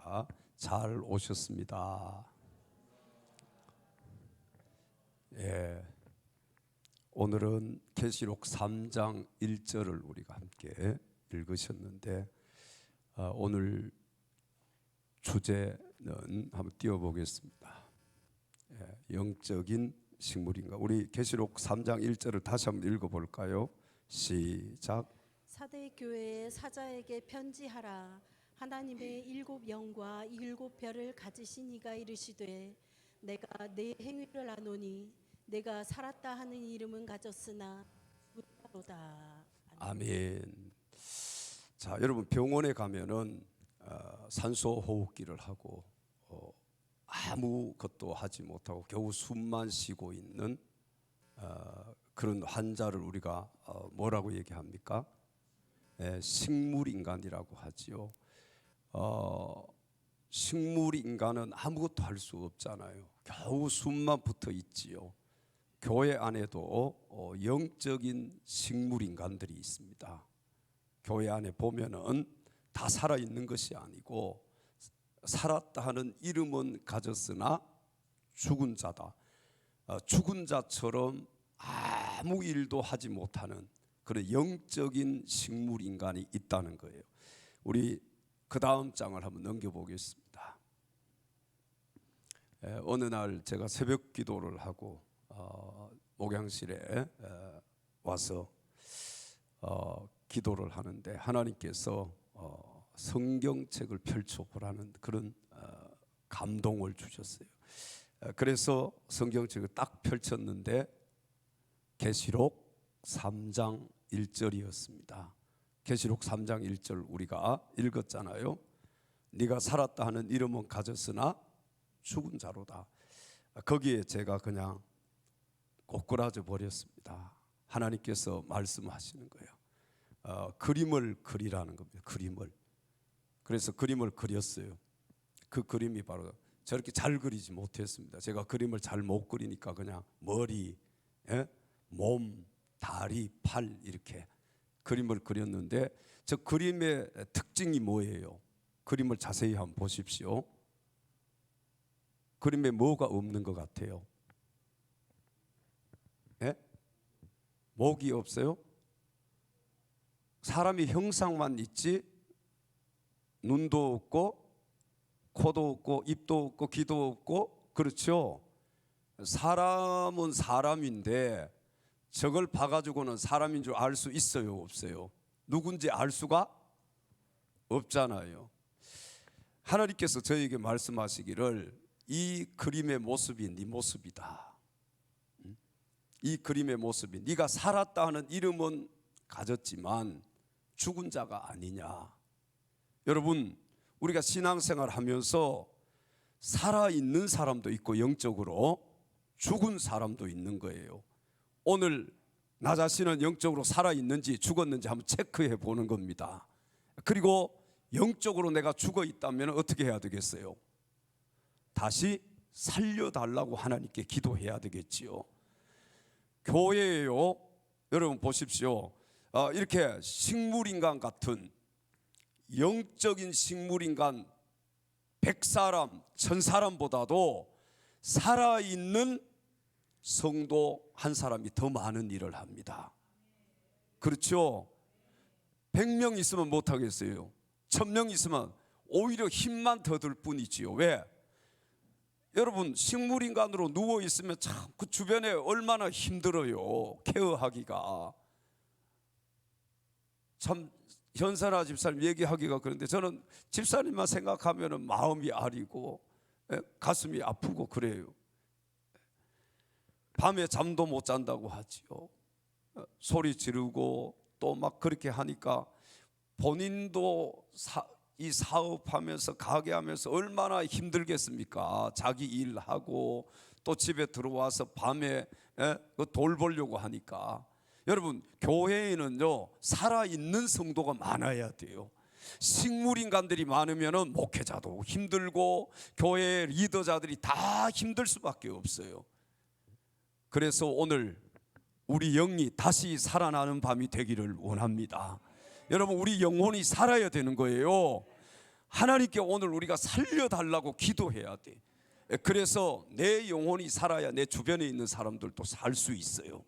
반갑습니다. 잘 오셨습니다. 예, 오늘은 계시록 3장 1절을 우리가 함께 읽으셨는데 오늘 주제는 한번 띄워보겠습니다. 영적인 식물인가? 우리 계시록 3장 1절을 다시 한번 읽어볼까요? 시작. 사대 교회의 사자에게 편지하라. 하나님의 일곱 영과 일곱 별을 가지신 이가 이르시되 내가 내 행위를 아노니 내가 살았다 하는 이름은 가졌으나 죽었다. 아멘. 자, 여러분 병원에 가면은 산소 호흡기를 하고 아무것도 하지 못하고 겨우 숨만 쉬고 있는 그런 환자를 우리가 뭐라고 얘기합니까? 식물인간이라고 하지요. 식물인간은 아무것도 할 수 없잖아요. 겨우 숨만 붙어 있지요. 교회 안에도 영적인 식물인간들이 있습니다. 교회 안에 보면은 다 살아있는 것이 아니고 살았다 하는 이름은 가졌으나 죽은 자다. 죽은 자처럼 아무 일도 하지 못하는 그런 영적인 식물인간이 있다는 거예요. 우리 그 다음 장을 한번 넘겨보겠습니다. 어느 날 제가 새벽 기도를 하고 목양실에 와서 기도를 하는데 하나님께서 성경책을 펼쳐보라는 그런 감동을 주셨어요. 그래서 성경책을 딱 펼쳤는데 계시록 3장 1절이었습니다. 계시록 3장 1절 우리가 읽었잖아요. 네가 살았다 하는 이름은 가졌으나 죽은 자로다. 거기에 제가 그냥 꼬꾸라져 버렸습니다. 하나님께서 말씀하시는 거예요. 그림을 그리라는 겁니다. 그림을. 그래서 그림을 그렸어요. 그 그림이 바로 저렇게 잘 그리지 못했습니다. 제가 그림을 잘 못 그리니까 그냥 머리, 몸, 다리, 팔 이렇게 그림을 그렸는데 저 그림의 특징이 뭐예요? 그림을 자세히 한번 보십시오. 그림에 뭐가 없는 것 같아요? 목이 없어요? 사람이 형상만 있지 눈도 없고 코도 없고 입도 없고 귀도 없고 그렇죠? 사람은 사람인데 저걸 봐가지고는 사람인 줄 알 수 있어요? 없어요? 누군지 알 수가 없잖아요. 하나님께서 저에게 말씀하시기를 이 그림의 모습이 네 모습이다. 이 그림의 모습이 네가 살았다 하는 이름은 가졌지만 죽은 자가 아니냐. 여러분 우리가 신앙생활 하면서 살아있는 사람도 있고 영적으로 죽은 사람도 있는 거예요. 오늘 나 자신은 영적으로 살아있는지 죽었는지 한번 체크해 보는 겁니다. 그리고 영적으로 내가 죽어 있다면 어떻게 해야 되겠어요? 다시 살려달라고 하나님께 기도해야 되겠지요. 교회예요. 여러분 보십시오. 이렇게 식물인간 같은 영적인 식물인간 100사람, 1000사람보다도 살아있는 성도 한 사람이 더 많은 일을 합니다. 그렇죠? 100명 있으면 못하겠어요. 1000명 있으면 오히려 힘만 더 들 뿐이지요. 왜? 여러분 식물인간으로 누워있으면 참 그 주변에 얼마나 힘들어요. 케어하기가. 참 현선아 집사님 얘기하기가 그런데 저는 집사님만 생각하면 마음이 아리고 가슴이 아프고 그래요. 밤에 잠도 못 잔다고 하지요. 소리 지르고 또 막 그렇게 하니까 본인도 이 사업하면서 가게하면서 얼마나 힘들겠습니까? 자기 일하고 또 집에 들어와서 밤에 돌 보려고 하니까. 여러분 교회에는요 살아있는 성도가 많아야 돼요. 식물인간들이 많으면 목회자도 힘들고 교회 리더자들이 다 힘들 수밖에 없어요. 그래서 오늘 우리 영이 다시 살아나는 밤이 되기를 원합니다. 여러분 우리 영혼이 살아야 되는 거예요. 하나님께 오늘 우리가 살려달라고 기도해야 돼. 그래서 내 영혼이 살아야 내 주변에 있는 사람들도 살 수 있어요.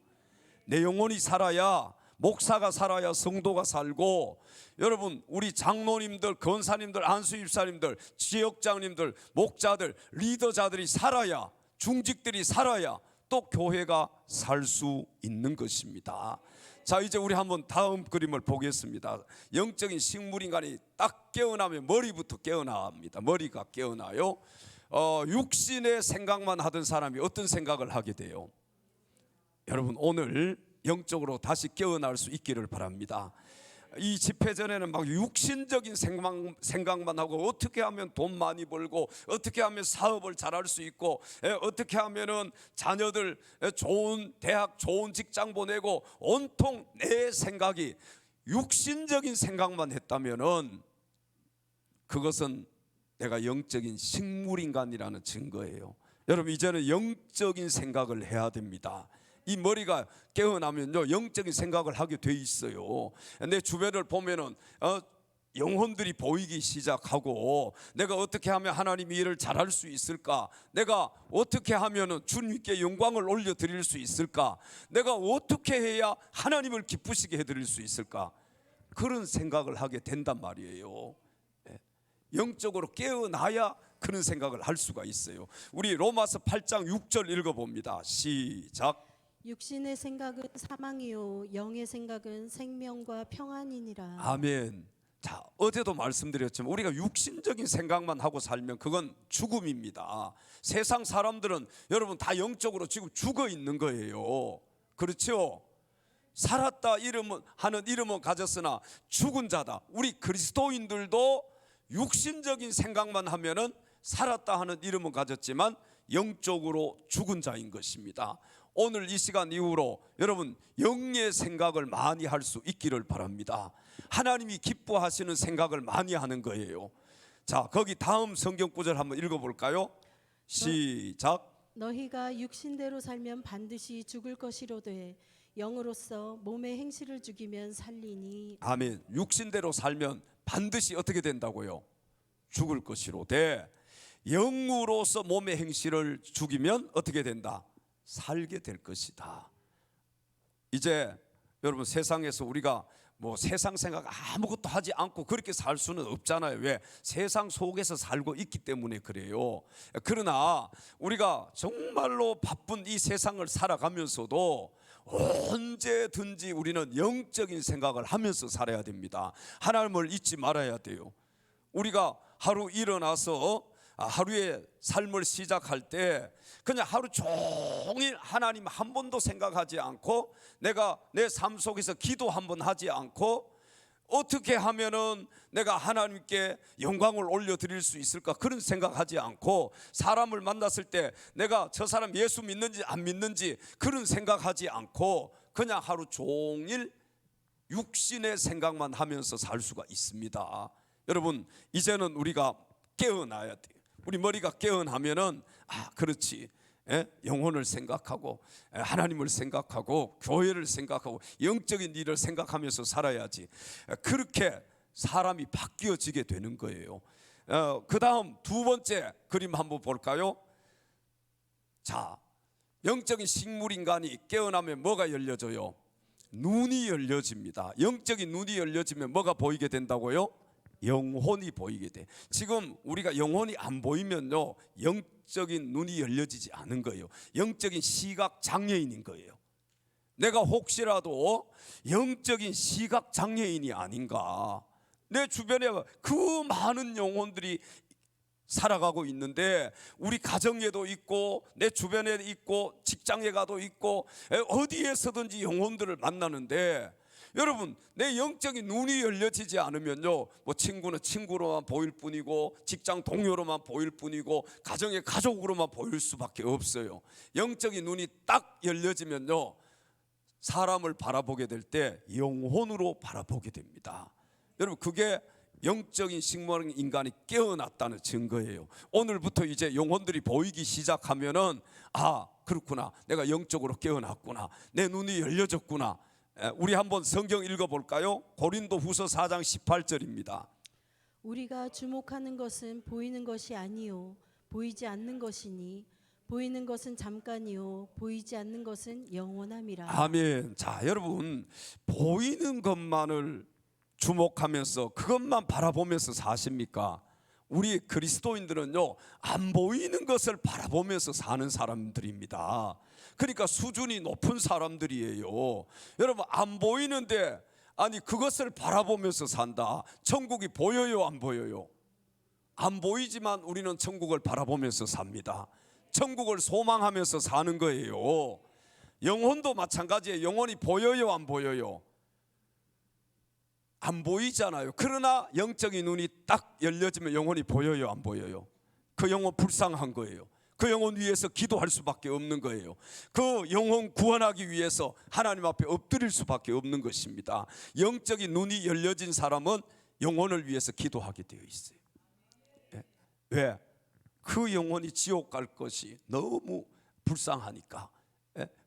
내 영혼이 살아야, 목사가 살아야 성도가 살고, 여러분 우리 장로님들, 권사님들, 안수집사님들, 지역장님들, 목자들, 리더자들이 살아야, 중직들이 살아야 또 교회가 살 수 있는 것입니다. 자, 이제 우리 한번 다음 그림을 보겠습니다. 영적인 식물인간이 딱 깨어나면 머리부터 깨어납니다. 머리가 깨어나요. 육신의 생각만 하던 사람이 어떤 생각을 하게 돼요? 여러분 오늘 영적으로 다시 깨어날 수 있기를 바랍니다. 이 집회 전에는 막 육신적인 생각만 하고, 어떻게 하면 돈 많이 벌고, 어떻게 하면 사업을 잘할 수 있고, 어떻게 하면은 자녀들 좋은 대학, 좋은 직장 보내고, 온통 내 생각이 육신적인 생각만 했다면은 그것은 내가 영적인 식물인간이라는 증거예요. 여러분 이제는 영적인 생각을 해야 됩니다. 이 머리가 깨어나면요 영적인 생각을 하게 돼 있어요. 내 주변을 보면은 영혼들이 보이기 시작하고, 내가 어떻게 하면 하나님 일을 잘할 수 있을까? 내가 어떻게 하면은 주님께 영광을 올려드릴 수 있을까? 내가 어떻게 해야 하나님을 기쁘시게 해드릴 수 있을까? 그런 생각을 하게 된단 말이에요. 영적으로 깨어나야 그런 생각을 할 수가 있어요. 우리 로마서 8장 6절 읽어봅니다. 시작. 육신의 생각은 사망이요 영의 생각은 생명과 평안이니라. 아멘. 자, 어제도 말씀드렸지만 우리가 육신적인 생각만 하고 살면 그건 죽음입니다. 세상 사람들은 여러분 다 영적으로 지금 죽어 있는 거예요. 그렇죠? 살았다 하는 이름은 가졌으나 죽은 자다. 우리 그리스도인들도 육신적인 생각만 하면은 살았다 하는 이름은 가졌지만 영적으로 죽은 자인 것입니다. 오늘 이 시간 이후로 여러분 영의 생각을 많이 할 수 있기를 바랍니다. 하나님이 기뻐하시는 생각을 많이 하는 거예요. 자, 거기 다음 성경 구절 한번 읽어볼까요? 시작. 너희가 육신대로 살면 반드시 죽을 것이로되 영으로서 몸의 행실을 죽이면 살리니. 아멘. 육신대로 살면 반드시 어떻게 된다고요? 죽을 것이로되 영으로서 몸의 행실을 죽이면 어떻게 된다? 살게 될 것이다. 이제 여러분 세상에서 우리가 뭐 세상 생각 아무것도 하지 않고 그렇게 살 수는 없잖아요. 왜? 세상 속에서 살고 있기 때문에 그래요. 그러나 우리가 정말로 바쁜 이 세상을 살아가면서도 언제든지 우리는 영적인 생각을 하면서 살아야 됩니다. 하나님을 잊지 말아야 돼요. 우리가 하루 일어나서 하루의 삶을 시작할 때 그냥 하루 종일 하나님 한 번도 생각하지 않고, 내가 내 삶 속에서 기도 한 번 하지 않고, 어떻게 하면은 내가 하나님께 영광을 올려드릴 수 있을까, 그런 생각하지 않고, 사람을 만났을 때 내가 저 사람 예수 믿는지 안 믿는지 그런 생각하지 않고 그냥 하루 종일 육신의 생각만 하면서 살 수가 있습니다. 여러분 이제는 우리가 깨어나야 돼요. 우리 머리가 깨어나면은 그렇지, 영혼을 생각하고 하나님을 생각하고 교회를 생각하고 영적인 일을 생각하면서 살아야지. 그렇게 사람이 바뀌어지게 되는 거예요. 그 다음 두 번째 그림 한번 볼까요? 자, 영적인 식물인간이 깨어나면 뭐가 열려져요? 눈이 열려집니다. 영적인 눈이 열려지면 뭐가 보이게 된다고요? 영혼이 보이게 돼. 지금 우리가 영혼이 안 보이면요 영적인 눈이 열려지지 않은 거예요. 영적인 시각 장애인인 거예요. 내가 혹시라도 영적인 시각 장애인이 아닌가, 내 주변에 그 많은 영혼들이 살아가고 있는데, 우리 가정에도 있고 내 주변에 있고 직장에 가도 있고 어디에서든지 영혼들을 만나는데, 여러분 내 영적인 눈이 열려지지 않으면요 뭐 친구는 친구로만 보일 뿐이고, 직장 동료로만 보일 뿐이고, 가정의 가족으로만 보일 수밖에 없어요. 영적인 눈이 딱 열려지면요 사람을 바라보게 될 때 영혼으로 바라보게 됩니다. 여러분 그게 영적인 식물 인간이 깨어났다는 증거예요. 오늘부터 이제 영혼들이 보이기 시작하면은 그렇구나, 내가 영적으로 깨어났구나, 내 눈이 열려졌구나. 우리 한번 성경 읽어볼까요? 고린도후서 4장 18절입니다. 우리가 주목하는 것은 보이는 것이 아니요 보이지 않는 것이니 보이는 것은 잠깐이요 보이지 않는 것은 영원함이라. 아멘. 자, 여러분, 보이는 것만을 주목하면서 그것만 바라보면서 사십니까? 우리 그리스도인들은요, 안 보이는 것을 바라보면서 사는 사람들입니다. 그러니까 수준이 높은 사람들이에요. 여러분, 안 보이는데 아니 그것을 바라보면서 산다. 천국이 보여요, 안 보여요? 안 보이지만 우리는 천국을 바라보면서 삽니다. 천국을 소망하면서 사는 거예요. 영혼도 마찬가지예요. 영혼이 보여요, 안 보여요? 안 보이잖아요. 그러나 영적인 눈이 딱 열려지면 영혼이 보여요, 안 보여요? 그 영혼 불쌍한 거예요. 그 영혼 위해서 기도할 수밖에 없는 거예요. 그 영혼 구원하기 위해서 하나님 앞에 엎드릴 수밖에 없는 것입니다. 영적인 눈이 열려진 사람은 영혼을 위해서 기도하게 되어 있어요. 왜? 그 영혼이 지옥 갈 것이 너무 불쌍하니까.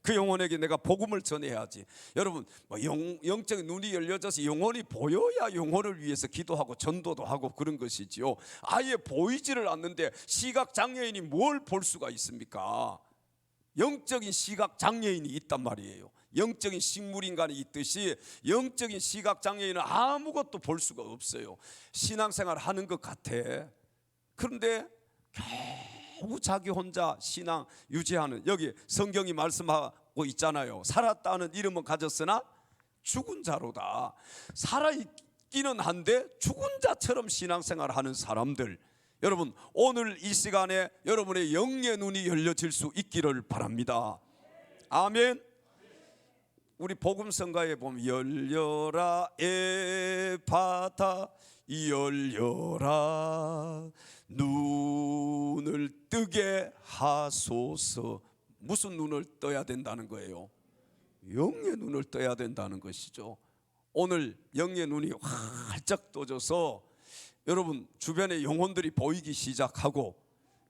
그 영혼에게 내가 복음을 전해야지. 여러분, 영적인 눈이 열려져서 영혼이 보여야 영혼을 위해서 기도하고 전도도 하고 그런 것이지요. 아예 보이지를 않는데 시각 장애인이 뭘 볼 수가 있습니까? 영적인 시각 장애인이 있단 말이에요. 영적인 식물인간이 있듯이 영적인 시각 장애인은 아무것도 볼 수가 없어요. 신앙생활 하는 것 같아. 그런데 겨우 자기 혼자 신앙 유지하는, 여기 성경이 말씀하고 있잖아요. 살았다는 이름은 가졌으나 죽은 자로다. 살아있기는 한데 죽은 자처럼 신앙생활하는 사람들, 여러분 오늘 이 시간에 여러분의 영의 눈이 열려질 수 있기를 바랍니다. 아멘. 우리 복음성가에 보면 열려라 에파타 열려라 눈을 뜨게 하소서. 무슨 눈을 떠야 된다는 거예요? 영의 눈을 떠야 된다는 것이죠. 오늘 영의 눈이 활짝 떠져서 여러분 주변의 영혼들이 보이기 시작하고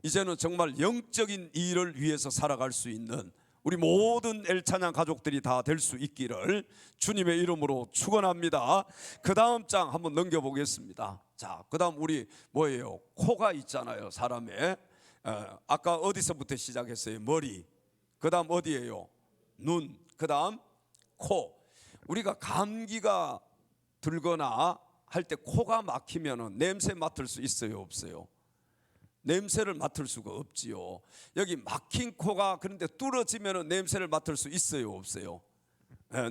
이제는 정말 영적인 일을 위해서 살아갈 수 있는 우리 모든 엘찬양 가족들이 다 될 수 있기를 주님의 이름으로 축원합니다. 그 다음 장 한번 넘겨보겠습니다. 자, 그 다음 우리 뭐예요? 코가 있잖아요, 사람의. 아까 어디서부터 시작했어요? 머리. 그 다음 어디예요? 눈. 그 다음 코. 우리가 감기가 들거나 할 때 코가 막히면 냄새 맡을 수 있어요, 없어요? 냄새를 맡을 수가 없지요. 여기 막힌 코가 그런데 뚫어지면 냄새를 맡을 수 있어요, 없어요?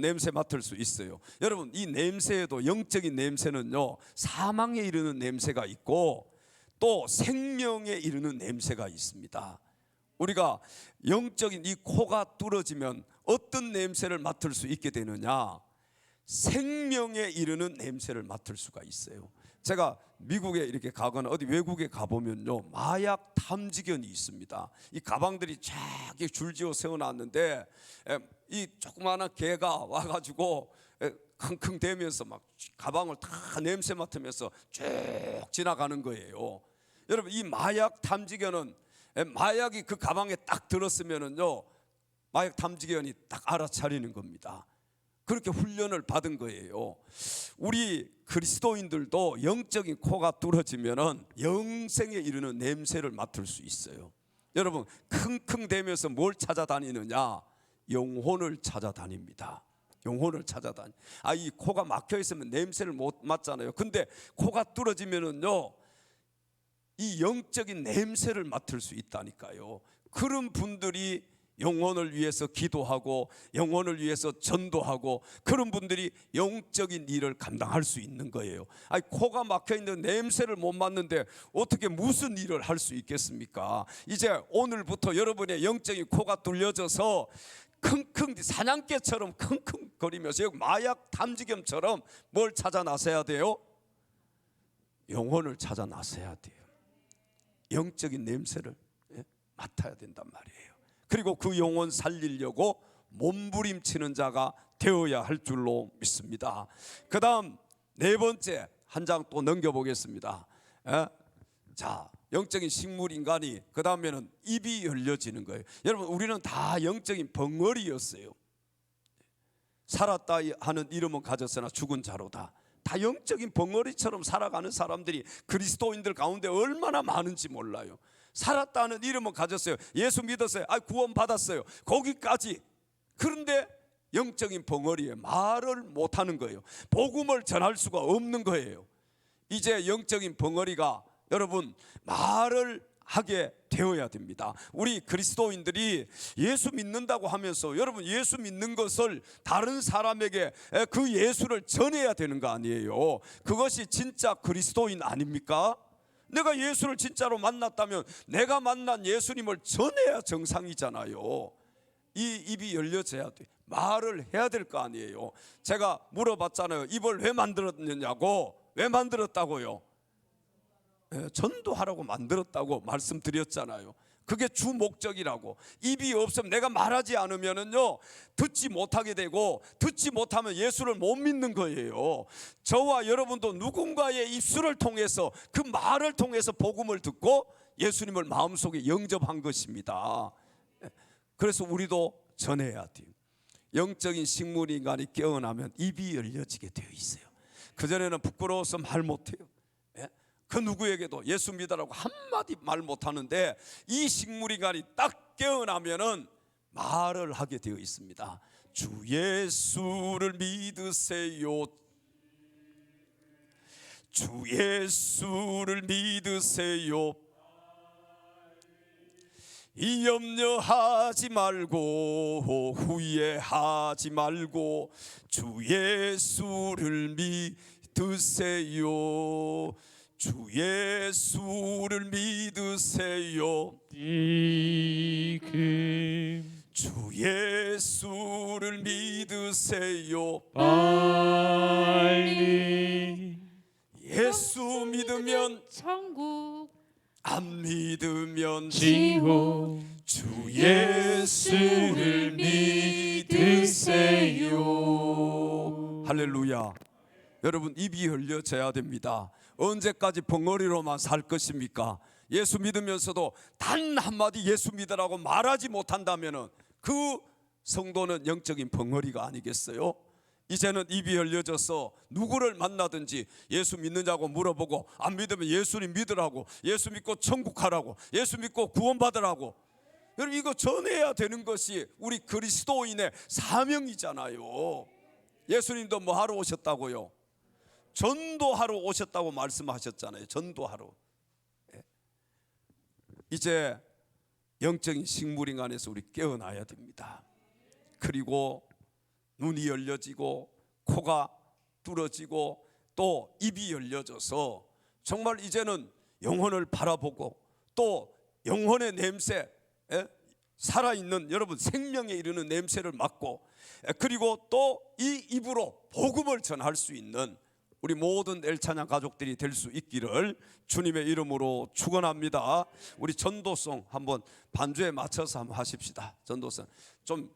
냄새 맡을 수 있어요. 여러분, 이 냄새에도 영적인 냄새는요, 사망에 이르는 냄새가 있고 또 생명에 이르는 냄새가 있습니다. 우리가 영적인 이 코가 뚫어지면 어떤 냄새를 맡을 수 있게 되느냐? 생명에 이르는 냄새를 맡을 수가 있어요. 제가 미국에 이렇게 가거나 어디 외국에 가보면요, 마약 탐지견이 있습니다. 이 가방들이 쫙 줄지어 세워놨는데 이 조그마한 개가 와가지고 킁킁대면서 막 가방을 다 냄새 맡으면서 쭉 지나가는 거예요. 여러분, 이 마약 탐지견은 마약이 그 가방에 딱 들었으면은요, 마약 탐지견이 딱 알아차리는 겁니다. 그렇게 훈련을 받은 거예요. 우리 그리스도인들도 영적인 코가 뚫어지면은 영생에 이르는 냄새를 맡을 수 있어요. 여러분, 킁킁대면서 뭘 찾아다니느냐? 영혼을 찾아다닙니다. 영혼을 찾아다니. 이 코가 막혀 있으면 냄새를 못 맡잖아요. 근데 코가 뚫어지면은요, 이 영적인 냄새를 맡을 수 있다니까요. 그런 분들이 영혼을 위해서 기도하고 영혼을 위해서 전도하고 그런 분들이 영적인 일을 감당할 수 있는 거예요. 코가 막혀 있는 냄새를 못 맡는데 어떻게 무슨 일을 할 수 있겠습니까? 이제 오늘부터 여러분의 영적인 코가 뚫려져서 킁킁 사냥개처럼 킁킁거리면서 마약 탐지견처럼 뭘 찾아 나서야 돼요? 영혼을 찾아 나서야 돼요. 영적인 냄새를 맡아야 된단 말이에요. 그리고 그 영혼 살리려고 몸부림치는 자가 되어야 할 줄로 믿습니다. 그 다음 네 번째 한 장 또 넘겨보겠습니다. 자, 영적인 식물 인간이 그 다음에는 입이 열려지는 거예요. 여러분, 우리는 다 영적인 벙어리였어요. 살았다 하는 이름은 가졌으나 죽은 자로다. 다 영적인 벙어리처럼 살아가는 사람들이 그리스도인들 가운데 얼마나 많은지 몰라요. 살았다는 이름은 가졌어요. 예수 믿었어요. 구원 받았어요. 거기까지. 그런데 영적인 벙어리에 말을 못하는 거예요. 복음을 전할 수가 없는 거예요. 이제 영적인 벙어리가 여러분 말을 하게 되어야 됩니다. 우리 그리스도인들이 예수 믿는다고 하면서 여러분 예수 믿는 것을 다른 사람에게 그 예수를 전해야 되는 거 아니에요. 그것이 진짜 그리스도인 아닙니까? 내가 예수를 진짜로 만났다면 내가 만난 예수님을 전해야 정상이잖아요. 이 입이 열려져야 돼. 말을 해야 될 거 아니에요. 제가 물어봤잖아요. 입을 왜 만들었느냐고. 왜 만들었다고요? 전도하라고 만들었다고 말씀드렸잖아요. 그게 주 목적이라고. 입이 없으면 내가 말하지 않으면은요 듣지 못하게 되고, 듣지 못하면 예수를 못 믿는 거예요. 저와 여러분도 누군가의 입술을 통해서 그 말을 통해서 복음을 듣고 예수님을 마음속에 영접한 것입니다. 그래서 우리도 전해야 돼요. 영적인 식물인간이 깨어나면 입이 열려지게 되어 있어요. 그전에는 부끄러워서 말 못해요. 그 누구에게도 예수 믿으라고 한마디 말 못하는데 이 식물인간이 딱 깨어나면은 말을 하게 되어 있습니다. 주 예수를 믿으세요. 주 예수를 믿으세요. 이 염려하지 말고 후회하지 말고 주 예수를 믿으세요. 주 예수를 믿으세요. 주 예수를 믿으세요. 빨리 예수 믿으면 천국, 안 믿으면 지옥. 주 예수를 믿으세요. 할렐루야. 여러분 입이 열려져야 됩니다. 언제까지 벙어리로만 살 것입니까? 예수 믿으면서도 단 한마디 예수 믿으라고 말하지 못한다면 그 성도는 영적인 벙어리가 아니겠어요? 이제는 입이 열려져서 누구를 만나든지 예수 믿느냐고 물어보고, 안 믿으면 예수님 믿으라고, 예수 믿고 천국 가라고, 예수 믿고 구원받으라고. 여러분 이거 전해야 되는 것이 우리 그리스도인의 사명이잖아요. 예수님도 뭐 하러 오셨다고요? 전도하러 오셨다고 말씀하셨잖아요. 전도하러. 이제 영적인 식물인간에서 우리 깨어나야 됩니다. 그리고 눈이 열려지고 코가 뚫어지고 또 입이 열려져서 정말 이제는 영혼을 바라보고 또 영혼의 냄새, 살아있는 여러분 생명에 이르는 냄새를 맡고, 그리고 또 이 입으로 복음을 전할 수 있는 우리 모든 엘찬양 가족들이 될 수 있기를 주님의 이름으로 축원합니다. 우리 전도송 한번 반주에 맞춰서 한번 하십시다. 전도송 좀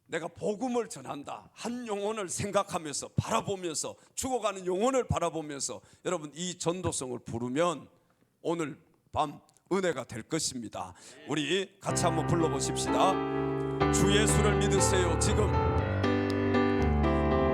내가 복음을 전한다, 한 영혼을 생각하면서 바라보면서, 죽어가는 영혼을 바라보면서 여러분 이 전도송을 부르면 오늘 밤 은혜가 될 것입니다. 우리 같이 한번 불러보십시다. 주 예수를 믿으세요. 지금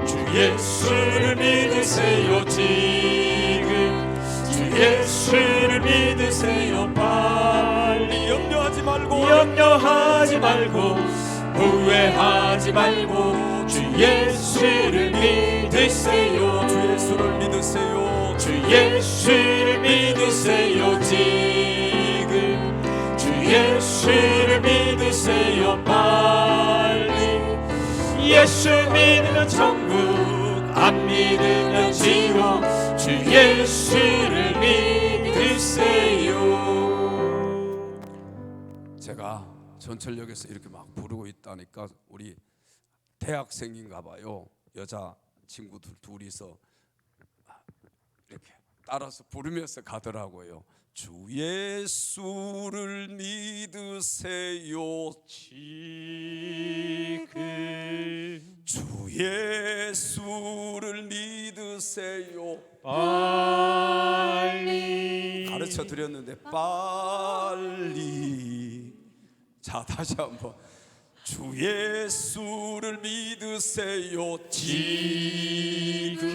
주 예수를 믿으세요. 지금 주 예수를 믿으세요. 빨리 염려하지 말고 염려하지 말고 후회하지 말고 주 예수를 믿으세요. 주 예수를 믿으세요. 주 예수를 믿으세요. 지금 주 예수를 믿으세요. 빨리 예수 믿으면 천국, 안 믿으면 지옥. 주 예수를 믿으세요. 제가 전철역에서 이렇게 막 부르고 있다니까 우리 대학생인가 봐요. 여자 친구들 둘이서 이렇게 따라서 부르면서 가더라고요. 주 예수를 믿으세요. 지금 주 예수를 믿으세요. 빨리 가르쳐 드렸는데 빨리. 자 다시 한번 주 예수를 믿으세요 지금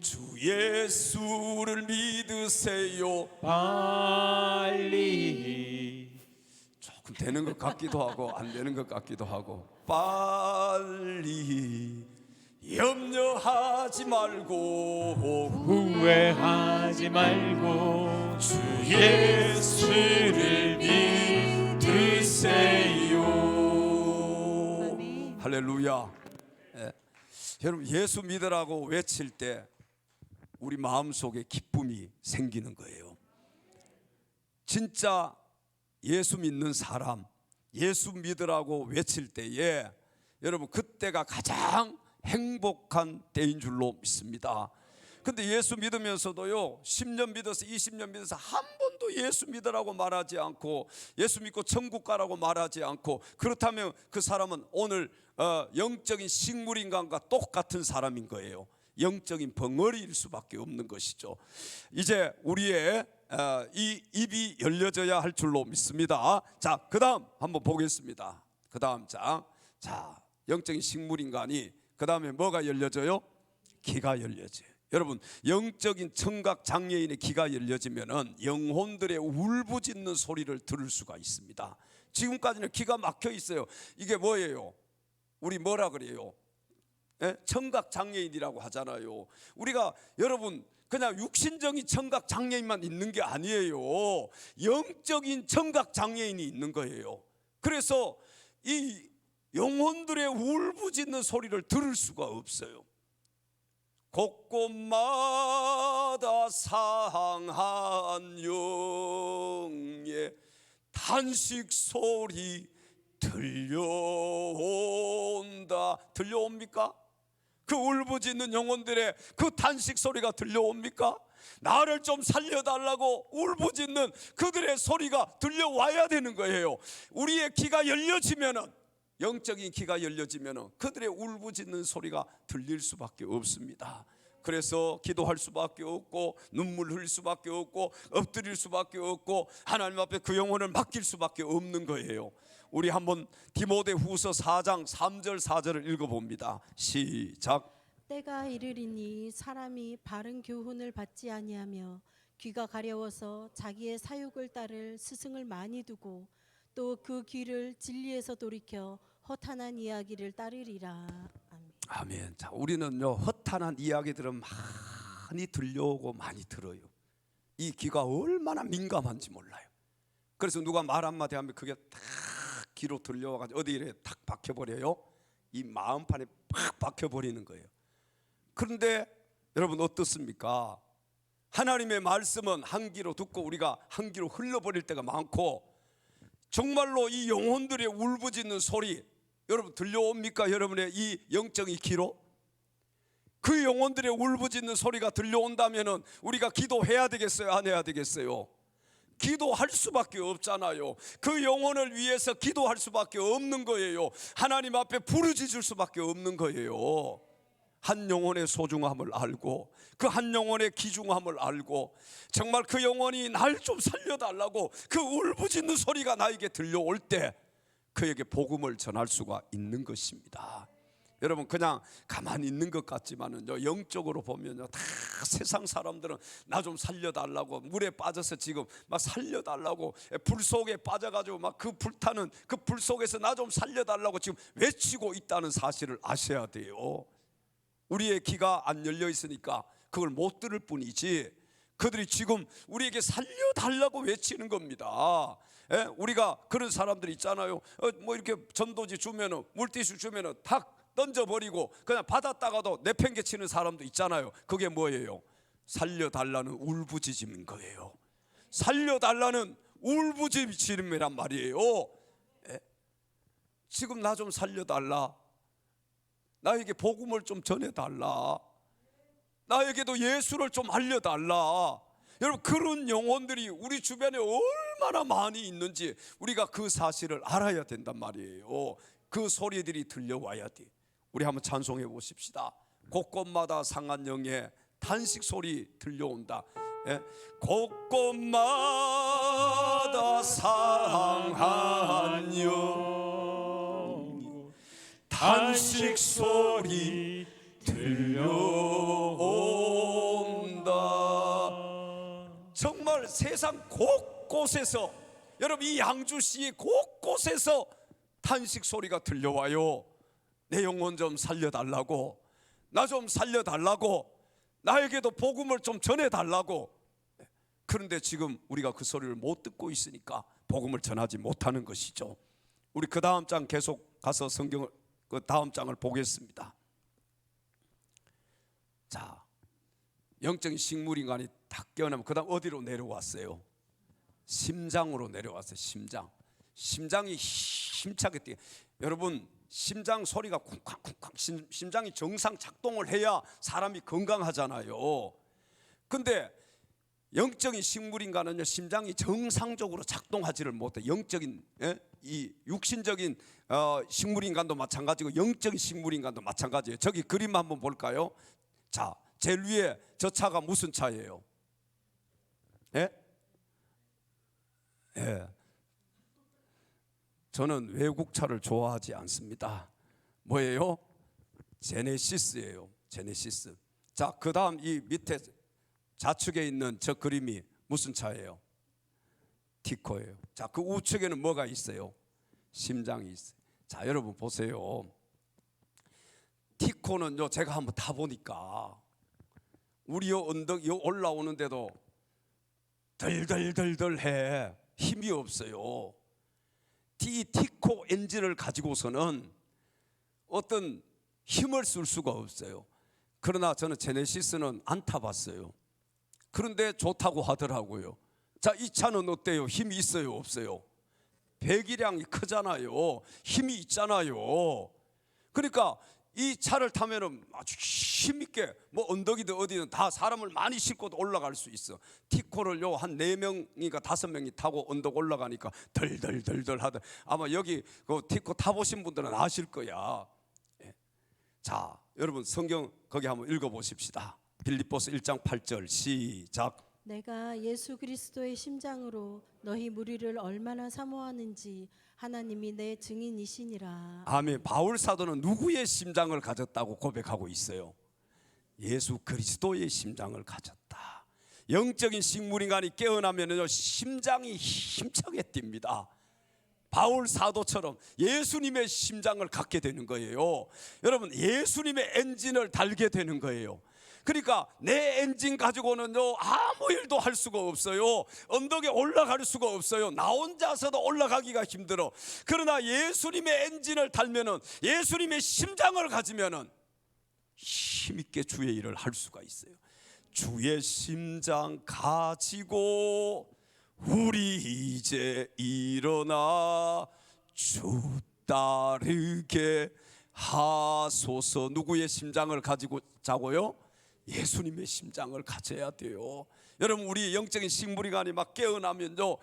주 예수를 믿으세요. 빨리 조금 되는 것 같기도 하고 안 되는 것 같기도 하고. 빨리 염려하지 말고 후회하지 말고 주 예수를 믿으세요. 아멘. 할렐루야. 예. 여러분 예수 믿으라고 외칠 때 우리 마음속에 기쁨이 생기는 거예요. 진짜 예수 믿는 사람, 예수 믿으라고 외칠 때에 여러분 그때가 가장 행복한 때인 줄로 믿습니다. 근데 예수 믿으면서도요 10년 믿어서 20년 믿어서 한 번도 예수 믿으라고 말하지 않고 예수 믿고 천국 가라고 말하지 않고, 그렇다면 그 사람은 오늘 영적인 식물인간과 똑같은 사람인 거예요. 영적인 벙어리일 수밖에 없는 것이죠. 이제 우리의 이 입이 열려져야 할 줄로 믿습니다. 자, 그 다음 한번 보겠습니다. 그 다음 장. 자, 영적인 식물인간이 그 다음에 뭐가 열려져요? 귀가 열려져요. 여러분 영적인 청각 장애인의 귀가 열려지면은 영혼들의 울부짖는 소리를 들을 수가 있습니다. 지금까지는 귀가 막혀 있어요. 이게 뭐예요? 우리 뭐라 그래요? 예? 청각 장애인이라고 하잖아요. 우리가 여러분 그냥 육신적인 청각 장애인만 있는 게 아니에요. 영적인 청각 장애인이 있는 거예요. 그래서 이 영혼들의 울부짖는 소리를 들을 수가 없어요. 곳곳마다 상한 영의 탄식 소리 들려온다. 들려옵니까? 그 울부짖는 영혼들의 그 탄식 소리가 들려옵니까? 나를 좀 살려달라고 울부짖는 그들의 소리가 들려와야 되는 거예요. 우리의 귀가 열려지면은, 영적인 귀가 열려지면은 그들의 울부짖는 소리가 들릴 수밖에 없습니다. 그래서 기도할 수밖에 없고 눈물 흘릴 수밖에 없고 엎드릴 수밖에 없고 하나님 앞에 그 영혼을 맡길 수밖에 없는 거예요. 우리 한번 디모데후서 4장 3절 4절을 읽어봅니다. 시작. 때가 이르리니 사람이 바른 교훈을 받지 아니하며 귀가 가려워서 자기의 사욕을 따를 스승을 많이 두고 또 그 귀를 진리에서 돌이켜 허탄한 이야기를 따르리라. 아멘. 아멘. 자, 우리는요 허탄한 이야기들은 많이 들려오고 많이 들어요. 이 귀가 얼마나 민감한지 몰라요. 그래서 누가 말 한마디 하면 그게 딱 귀로 들려와가지고 어디 이래 탁 박혀버려요. 이 마음판에 팍 박혀버리는 거예요. 그런데 여러분 어떻습니까? 하나님의 말씀은 한 귀로 듣고 우리가 한 귀로 흘러버릴 때가 많고, 정말로 이 영혼들의 울부짖는 소리 여러분 들려옵니까? 여러분의 이 영적인 귀로? 그 영혼들의 울부짖는 소리가 들려온다면은 우리가 기도해야 되겠어요? 안 해야 되겠어요? 기도할 수밖에 없잖아요. 그 영혼을 위해서 기도할 수밖에 없는 거예요. 하나님 앞에 부르짖을 수밖에 없는 거예요. 한 영혼의 소중함을 알고 그 한 영혼의 귀중함을 알고 정말 그 영혼이 날 좀 살려달라고 그 울부짖는 소리가 나에게 들려올 때 그에게 복음을 전할 수가 있는 것입니다. 여러분 그냥 가만히 있는 것 같지만은요 영적으로 보면요 다 세상 사람들은 나 좀 살려달라고 물에 빠져서 지금 막 살려달라고 불 속에 빠져가지고 막 그 불타는 그 불 속에서 나 좀 살려달라고 지금 외치고 있다는 사실을 아셔야 돼요. 우리의 귀가 안 열려 있으니까 그걸 못 들을 뿐이지 그들이 지금 우리에게 살려달라고 외치는 겁니다. 예? 우리가 그런 사람들 있잖아요. 뭐 이렇게 전도지 주면은 물티슈 주면은 탁 던져버리고 그냥 받았다가도 내팽개치는 사람도 있잖아요. 그게 뭐예요? 살려달라는 울부짖음인 거예요. 살려달라는 울부짖음이란 말이에요. 예? 지금 나 좀 살려달라. 나에게 복음을 좀 전해달라. 나에게도 예수를 좀 알려달라. 여러분 그런 영혼들이 우리 주변에 얼마나 많이 있는지 우리가 그 사실을 알아야 된단 말이에요. 그 소리들이 들려와야 돼. 우리 한번 찬송해 보십시다. 곳곳마다 상한 영의 탄식 소리 들려온다. 예? 곳곳마다 상한 영 탄식 소리 들려온다. 정말 세상 곳곳에서, 여러분 이 양주시의 곳곳에서 탄식 소리가 들려와요. 내 영혼 좀 살려달라고, 나 좀 살려달라고, 나에게도 복음을 좀 전해달라고. 그런데 지금 우리가 그 소리를 못 듣고 있으니까 복음을 전하지 못하는 것이죠. 우리 그 다음 장 계속 가서 성경을, 그 다음 장을 보겠습니다. 자, 영적인 식물인간이 딱 깨어나면 그 다음 어디로 내려왔어요? 심장으로 내려왔어요. 심장이 힘차게 뛰어. 여러분 심장 소리가 쿵쾅쿵쾅, 심장이 정상 작동을 해야 사람이 건강하잖아요. 근데 영적인 식물인간은요, 심장이 정상적으로 작동하지를 못해. 영적인, 이 육신적인 식물인간도 마찬가지고 영적인 식물인간도 마찬가지예요. 저기 그림 한번 볼까요? 자, 제일 위에 저 차가 무슨 차예요? 예? 예. 저는 외국 차를 좋아하지 않습니다. 뭐예요? 제네시스예요. 제네시스. 자, 그 다음 이 밑에 좌측에 있는 저 그림이 무슨 차예요? 티코예요. 자, 그 우측에는 뭐가 있어요? 심장이 있어요. 자, 여러분 보세요. 티코는요, 제가 한번 타보니까 우리 요 언덕 요 올라오는데도 덜덜덜덜해. 힘이 없어요. 이 티코 엔진을 가지고서는 어떤 힘을 쓸 수가 없어요. 그러나 저는 제네시스는 안 타봤어요. 그런데 좋다고 하더라고요. 자, 이 차는 어때요? 힘이 있어요, 없어요? 배기량이 크잖아요. 힘이 있잖아요. 그러니까 이 차를 타면은 아주 힘있게 뭐 언덕이든 어디든 다 사람을 많이 싣고 올라갈 수 있어. 티코를요 한 4명인가 5명이 타고 언덕 올라가니까 덜덜덜덜 하더. 아마 여기 그 티코 타보신 분들은 아실 거야. 자, 여러분 성경 거기 한번 읽어보십시다. 빌립보서 1장 8절 시작. 내가 예수 그리스도의 심장으로 너희 무리를 얼마나 사모하는지 하나님이 내 증인이시니라. 아멘. 바울 사도는 누구의 심장을 가졌다고 고백하고 있어요? 예수 그리스도의 심장을 가졌다. 영적인 식물인간이 깨어나면요 심장이 힘차게 뜁니다. 바울 사도처럼 예수님의 심장을 갖게 되는 거예요. 여러분 예수님의 엔진을 달게 되는 거예요. 그러니까 내 엔진 가지고는요 아무 일도 할 수가 없어요. 언덕에 올라갈 수가 없어요. 나 혼자서도 올라가기가 힘들어. 그러나 예수님의 엔진을 달면은, 예수님의 심장을 가지면은 힘있게 주의 일을 할 수가 있어요. 주의 심장 가지고 우리 이제 일어나 주 따르게 하소서. 누구의 심장을 가지고 자고요? 예수님의 심장을 가져야 돼요. 여러분 우리 영적인 식물인간이 막 깨어나면요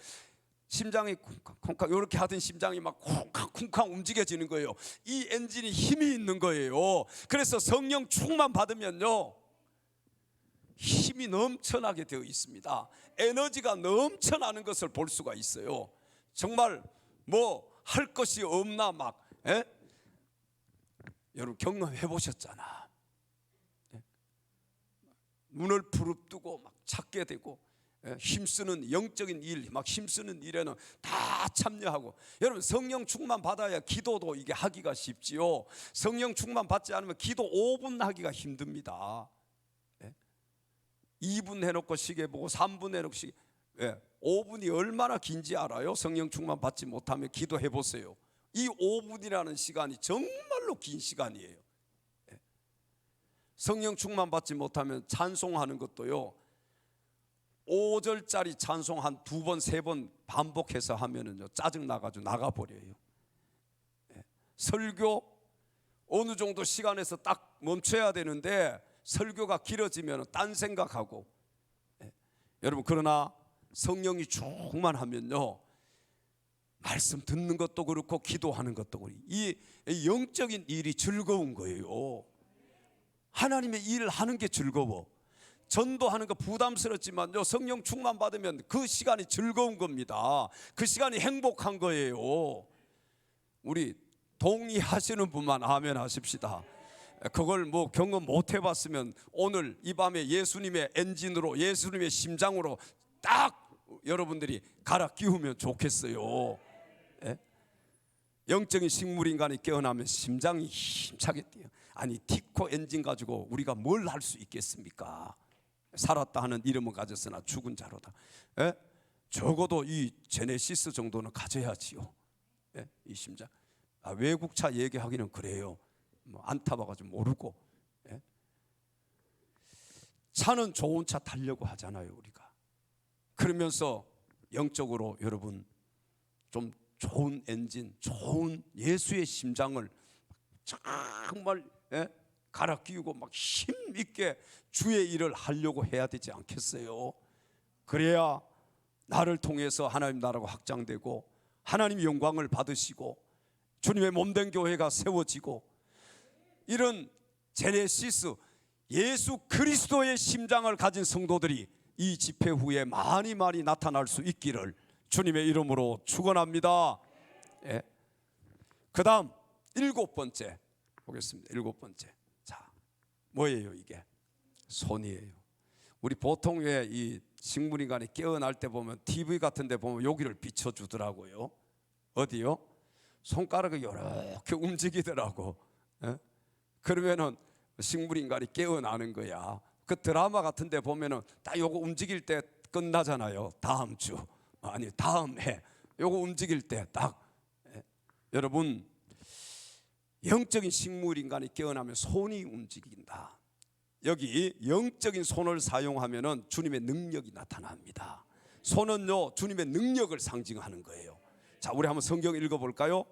심장이 쿵쾅쿵쾅 이렇게 하던 심장이 막 쿵쾅쿵쾅 움직여지는 거예요. 이 엔진이 힘이 있는 거예요. 그래서 성령 충만 받으면요 힘이 넘쳐나게 되어 있습니다. 에너지가 넘쳐나는 것을 볼 수가 있어요. 정말 뭐 할 것이 없나 막 여러분 경험해 보셨잖아. 눈을 부릅뜨고 막 찾게 되고 힘쓰는 영적인 일, 막 힘쓰는 일에는 다 참여하고. 여러분 성령 충만 받아야 기도도 이게 하기가 쉽지요. 성령 충만 받지 않으면 기도 5분 하기가 힘듭니다. 2분 해놓고 시계 보고 3분 해놓고 시계. 5분이 얼마나 긴지 알아요? 성령 충만 받지 못하면 기도해 보세요. 이 5분이라는 시간이 정말로 긴 시간이에요. 성령 충만 받지 못하면 찬송하는 것도요 5절짜리 찬송 한 2번 3번 반복해서 하면은요 짜증 나가지고 나가버려요. 설교 어느 정도 시간에서 딱 멈춰야 되는데 설교가 길어지면 딴 생각하고. 여러분 그러나 성령이 충만하면요 말씀 듣는 것도 그렇고 기도하는 것도 그렇고 이 영적인 일이 즐거운 거예요. 하나님의 일을 하는 게 즐거워. 전도하는 거 부담스럽지만요 성령 충만 받으면 그 시간이 즐거운 겁니다. 그 시간이 행복한 거예요. 우리 동의하시는 분만 아멘 하십시다. 그걸 뭐 경험 못 해봤으면 오늘 이 밤에 예수님의 엔진으로, 예수님의 심장으로 딱 여러분들이 갈아 끼우면 좋겠어요. 예? 영적인 식물인간이 깨어나면 심장이 힘차게 뛰어. 아니 티코 엔진 가지고 우리가 뭘 할 수 있겠습니까? 살았다 하는 이름은 가졌으나 죽은 자로다. 예? 적어도 이 제네시스 정도는 가져야지요. 예? 이 심장. 외국차 얘기하기는 그래요. 뭐 안 타봐가지고 모르고. 예? 차는 좋은 차 타려고 하잖아요 우리가. 그러면서 영적으로 여러분 좀 좋은 엔진, 좋은 예수의 심장을 정말 갈아 끼우고 막 힘 있게 주의 일을 하려고 해야 되지 않겠어요? 그래야 나를 통해서 하나님 나라가 확장되고 하나님 영광을 받으시고 주님의 몸된 교회가 세워지고 이런 제네시스 예수 그리스도의 심장을 가진 성도들이 이 집회 후에 많이 나타날 수 있기를 주님의 이름으로 축원합니다. 예. 그 다음 7번째 보겠습니다. 7번째. 자, 뭐예요 이게? 손이에요. 우리 보통 왜 이 식물인간이 깨어날 때 보면 TV 같은 데 보면 여기를 비춰주더라고요. 어디요? 손가락이 이렇게 움직이더라고. 예? 그러면은 식물인간이 깨어나는 거야. 그 드라마 같은 데 보면은 딱 요거 움직일 때 끝나잖아요. 다음 주 아니 다음 해 요거 움직일 때 딱 여러분 영적인 식물인간이 깨어나면 손이 움직인다. 여기 영적인 손을 사용하면은 주님의 능력이 나타납니다. 손은요 주님의 능력을 상징하는 거예요. 자, 우리 한번 성경 읽어볼까요?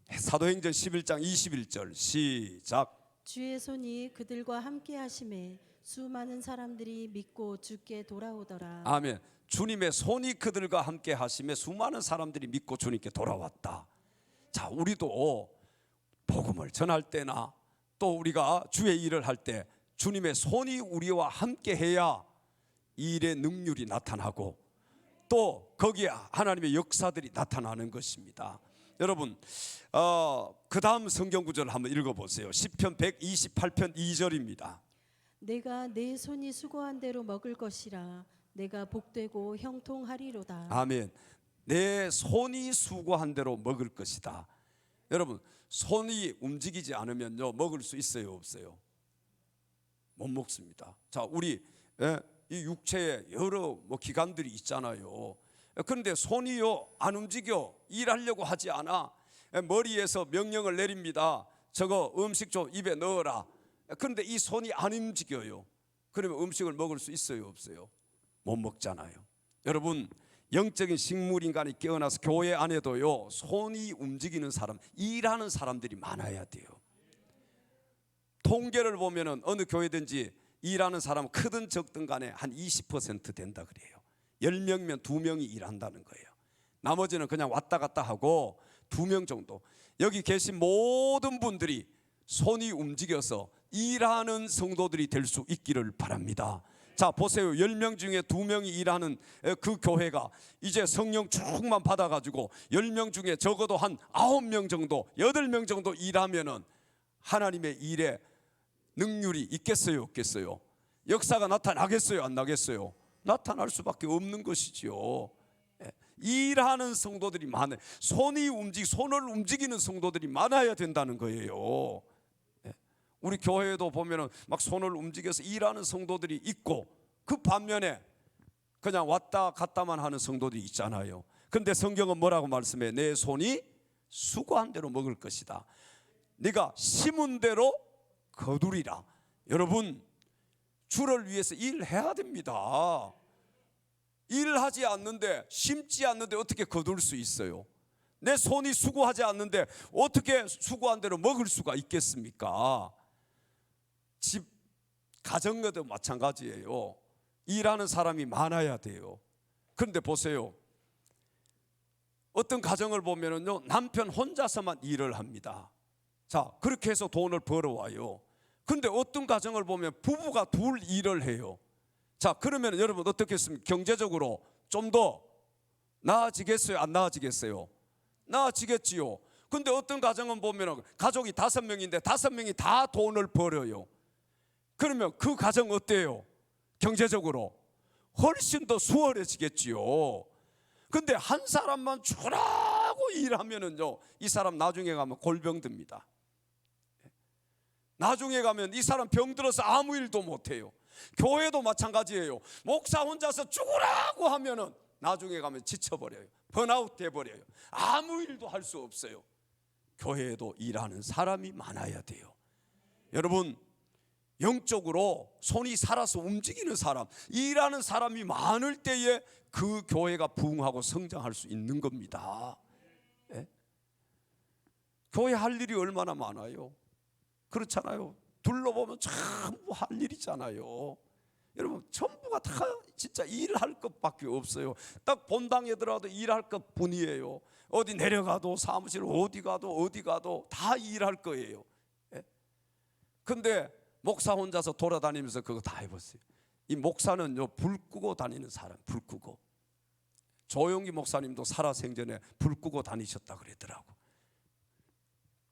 사도행전 11장 21절 시작. 주의 손이 그들과 함께 하심에 수많은 사람들이 믿고 주께 돌아오더라. 아멘. 주님의 손이 그들과 함께 하심에 수많은 사람들이 믿고 주님께 돌아왔다. 자, 우리도 복음을 전할 때나 또 우리가 주의 일을 할 때 주님의 손이 우리와 함께 해야 이 일의 능률이 나타나고 또 거기에 하나님의 역사들이 나타나는 것입니다. 여러분 그 다음 성경 구절을 한번 읽어보세요. 시편 128편 2절입니다. 내가 내 손이 수고한 대로 먹을 것이라 내가 복되고 형통하리로다. 아멘. 내 손이 수고한 대로 먹을 것이다. 여러분 손이 움직이지 않으면요 먹을 수 있어요 없어요? 못 먹습니다. 자, 우리 이 육체에 여러 기관들이 있잖아요. 그런데 손이요 안 움직여. 일하려고 하지 않아. 머리에서 명령을 내립니다. 저거 음식 좀 입에 넣어라. 그런데 이 손이 안 움직여요. 그러면 음식을 먹을 수 있어요 없어요? 못 먹잖아요. 여러분 영적인 식물인간이 깨어나서 교회 안에도요 손이 움직이는 사람, 일하는 사람들이 많아야 돼요. 통계를 보면은 어느 교회든지 일하는 사람은 크든 적든 간에 한 20% 된다 그래요. 10명이면 2명이 일한다는 거예요. 나머지는 그냥 왔다 갔다 하고 2명 정도. 여기 계신 모든 분들이 손이 움직여서 일하는 성도들이 될 수 있기를 바랍니다. 자, 보세요. 10명 중에 2명이 일하는 그 교회가 이제 성령 충만 받아가지고 10명 중에 적어도 한 9명 정도 8명 정도 일하면은 하나님의 일에 능률이 있겠어요 없겠어요? 역사가 나타나겠어요 안 나겠어요? 나타날 수밖에 없는 것이지요. 일하는 성도들이 많아요. 손을 움직이는 성도들이 많아야 된다는 거예요. 우리 교회에도 보면은 막 손을 움직여서 일하는 성도들이 있고 그 반면에 그냥 왔다 갔다만 하는 성도들이 있잖아요. 그런데 성경은 뭐라고 말씀해? 내 손이 수고한 대로 먹을 것이다. 네가 심은 대로 거두리라. 여러분 주를 위해서 일해야 됩니다. 일하지 않는데 심지 않는데 어떻게 거둘 수 있어요? 내 손이 수고하지 않는데 어떻게 수고한 대로 먹을 수가 있겠습니까? 집 가정에도 마찬가지예요. 일하는 사람이 많아야 돼요. 그런데 보세요. 어떤 가정을 보면은요 남편 혼자서만 일을 합니다. 자, 그렇게 해서 돈을 벌어와요. 근데 어떤 가정을 보면 부부가 둘 일을 해요. 자, 그러면 여러분 어떻겠습니까? 경제적으로 좀 더 나아지겠어요 안 나아지겠어요? 나아지겠지요. 근데 어떤 가정은 보면 가족이 5명인데 5명이 다 돈을 벌어요. 그러면 그 가정 어때요? 경제적으로 훨씬 더 수월해지겠지요. 근데 한 사람만 죽으라고 일하면은요, 이 사람 나중에 가면 골병듭니다. 나중에 가면 이 사람 병들어서 아무 일도 못해요. 교회도 마찬가지예요. 목사 혼자서 죽으라고 하면은 나중에 가면 지쳐버려요. 번아웃 돼버려요. 아무 일도 할 수 없어요. 교회에도 일하는 사람이 많아야 돼요. 여러분, 영적으로 손이 살아서 움직이는 사람, 일하는 사람이 많을 때에 그 교회가 부흥하고 성장할 수 있는 겁니다. 예? 교회 할 일이 얼마나 많아요. 그렇잖아요. 둘러보면 전부 할 일이잖아요. 여러분, 전부가 다 진짜 일할 것밖에 없어요. 딱 본당에 들어가도 일할 것뿐이에요. 어디 내려가도 사무실 어디 가도 다 일할 거예요. 예? 근데 목사 혼자서 돌아다니면서 그거 다 해봤어요. 이 목사는요, 불 끄고 다니는 사람, 불 끄고. 조용기 목사님도 살아생전에 불 끄고 다니셨다 그러더라고.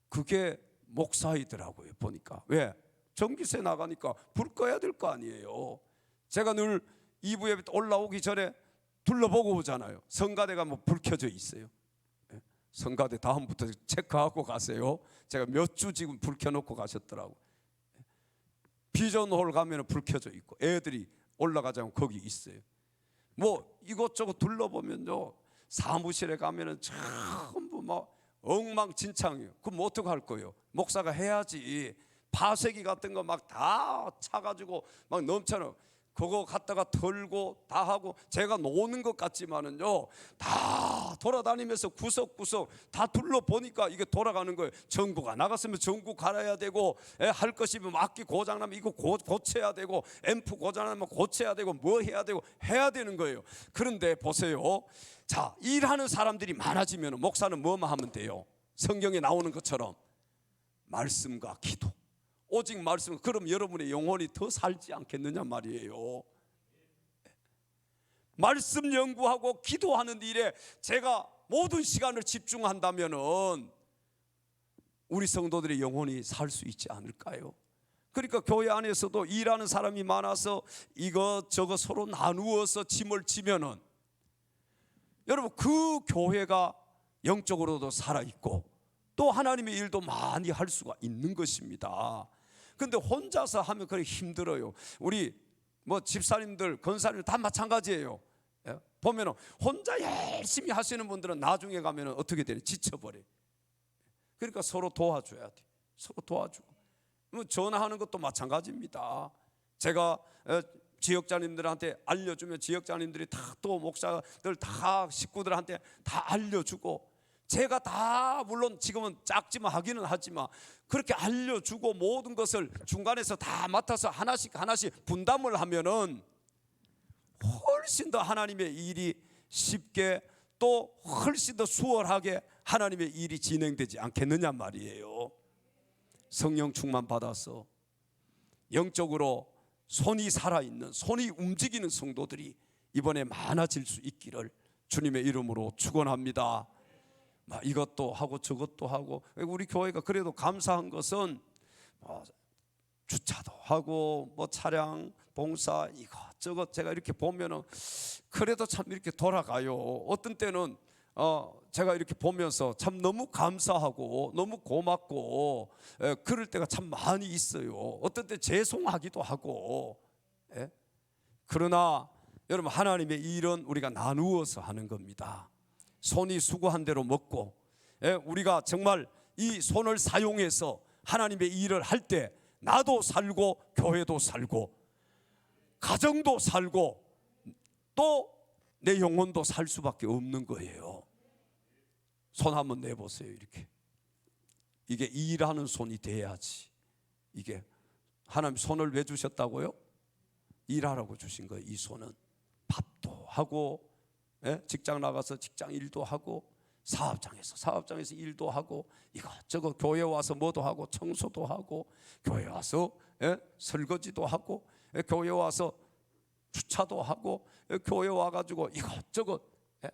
그게 목사이더라고요, 보니까. 왜? 전기세 나가니까 불 꺼야 될 거 아니에요. 제가 늘 2부 예배 올라오기 전에 둘러보고 오잖아요. 성가대가 뭐 불 켜져 있어요. 성가대 다음부터 체크하고 가세요. 제가 몇 주 지금 불 켜놓고 가셨더라고. 비전홀 가면 불 켜져 있고 애들이 올라가자면 거기 있어요. 뭐 이것저것 둘러보면요, 사무실에 가면은 전부 막 엉망진창이에요. 그럼 뭐 어떻게 할 거예요? 목사가 해야지. 파쇄기 같은 거 막 다 차가지고 막 넘쳐요. 그거 갖다가 털고 다 하고, 제가 노는 것 같지만은요, 다 돌아다니면서 구석구석 다 둘러보니까 이게 돌아가는 거예요. 전구가 나갔으면 전구 갈아야 되고, 할 것이 뭐 악기 고장나면 이거 고쳐야 되고, 앰프 고장나면 고쳐야 되고, 뭐 해야 되고 해야 되는 거예요. 그런데 보세요. 자, 일하는 사람들이 많아지면 목사는 뭐만 하면 돼요? 성경에 나오는 것처럼 말씀과 기도, 오직 말씀. 그럼 여러분의 영혼이 더 살지 않겠느냐 말이에요. 말씀 연구하고 기도하는 일에 제가 모든 시간을 집중한다면은 우리 성도들의 영혼이 살 수 있지 않을까요? 그러니까 교회 안에서도 일하는 사람이 많아서 이것저것 서로 나누어서 짐을 지면은 여러분, 그 교회가 영적으로도 살아있고 또 하나님의 일도 많이 할 수가 있는 것입니다. 근데 혼자서 하면 그렇게 힘들어요. 우리 뭐 집사님들, 권사님들 다 마찬가지예요. 보면은 혼자 열심히 하시는 분들은 나중에 가면은 어떻게 돼요? 지쳐버려요. 그러니까 서로 도와줘야 돼. 서로 도와주고. 뭐 전화하는 것도 마찬가지입니다. 제가 지역자님들한테 알려주면 지역자님들이 다 또 목사들 다 식구들한테 다 알려주고, 제가 다 물론 지금은 작지만 하기는 하지만 그렇게 알려주고 모든 것을 중간에서 다 맡아서 하나씩 분담을 하면은 훨씬 더 하나님의 일이 쉽게 또 훨씬 더 수월하게 하나님의 일이 진행되지 않겠느냐 말이에요. 성령 충만 받아서 영적으로 손이 살아있는, 손이 움직이는 성도들이 이번에 많아질 수 있기를 주님의 이름으로 축원합니다. 이것도 하고 저것도 하고, 우리 교회가 그래도 감사한 것은 주차도 하고 뭐 차량 봉사 이것저것 제가 이렇게 보면은 그래도 참 이렇게 돌아가요. 어떤 때는 제가 이렇게 보면서 참 너무 감사하고 너무 고맙고 그럴 때가 참 많이 있어요. 어떤 때 죄송하기도 하고. 그러나 여러분, 하나님의 일은 우리가 나누어서 하는 겁니다. 손이 수고한 대로 먹고, 우리가 정말 이 손을 사용해서 하나님의 일을 할 때 나도 살고 교회도 살고 가정도 살고 또 내 영혼도 살 수밖에 없는 거예요. 손 한번 내보세요. 이렇게. 이게 일하는 손이 돼야지. 이게 하나님 손을 왜 주셨다고요? 일하라고 주신 거예요. 이 손은 밥도 하고, 직장 나가서 직장 일도 하고, 사업장에서 일도 하고, 이것저것 교회 와서 뭐도 하고, 청소도 하고, 교회 와서 설거지도 하고, 교회 와서 주차도 하고, 교회 와가지고 이것저것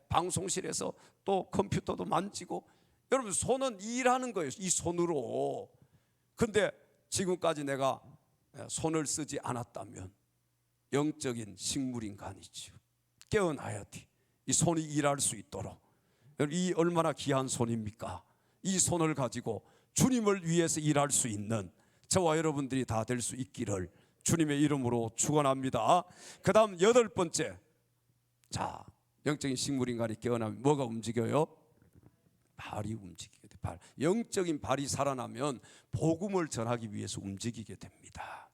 방송실에서 또 컴퓨터도 만지고, 여러분 손은 일하는 거예요. 이 손으로. 근데 지금까지 내가 손을 쓰지 않았다면 영적인 식물인간이지요. 깨어나야 돼. 이 손이 일할 수 있도록. 이 얼마나 귀한 손입니까? 이 손을 가지고 주님을 위해서 일할 수 있는 저와 여러분들이 다 될 수 있기를 주님의 이름으로 축원합니다. 그 다음 8번째, 자, 영적인 식물인간이 깨어나면 뭐가 움직여요? 발이 움직이게 돼. 발. 영적인 발이 살아나면 복음을 전하기 위해서 움직이게 됩니다.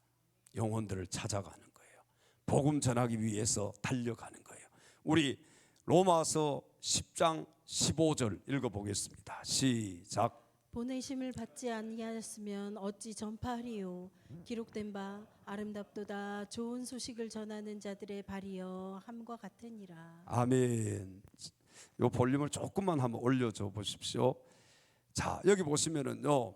영혼들을 찾아가는 거예요. 복음 전하기 위해서 달려가는 거예요. 우리 로마서 10장 15절 읽어보겠습니다. 시작. 보내심을 받지 아니하였으면 어찌 전파하리요. 기록된 바 아름답도다 좋은 소식을 전하는 자들의 발이여 함과 같으니라. 아멘. 요 볼륨을 조금만 한번 올려줘 보십시오. 자, 여기 보시면은요,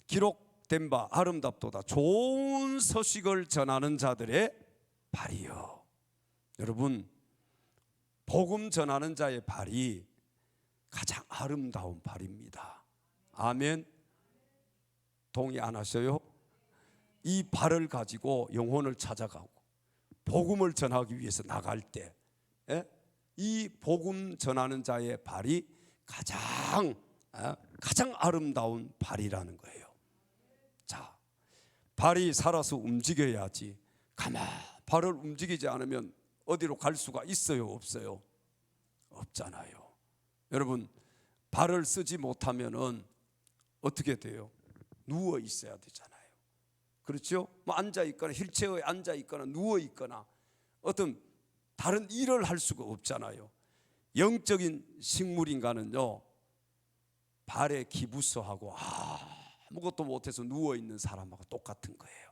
기록된 바 아름답도다 좋은 소식을 전하는 자들의 발이요. 여러분, 복음 전하는 자의 발이 가장 아름다운 발입니다. 아멘. 동의 안 하셔요? 이 발을 가지고 영혼을 찾아가고 복음을 전하기 위해서 나갈 때, 이 복음 전하는 자의 발이 가장 아름다운 발이라는 거예요. 자, 발이 살아서 움직여야지. 가만 발을 움직이지 않으면 어디로 갈 수가 있어요, 없어요? 없잖아요. 여러분, 발을 쓰지 못하면은 어떻게 돼요? 누워 있어야 되잖아요. 그렇죠? 뭐 앉아 있거나 휠체어에 앉아 있거나 누워 있거나 어떤 다른 일을 할 수가 없잖아요. 영적인 식물인간은요, 발에 기부서하고 아무것도 못해서 누워 있는 사람하고 똑같은 거예요.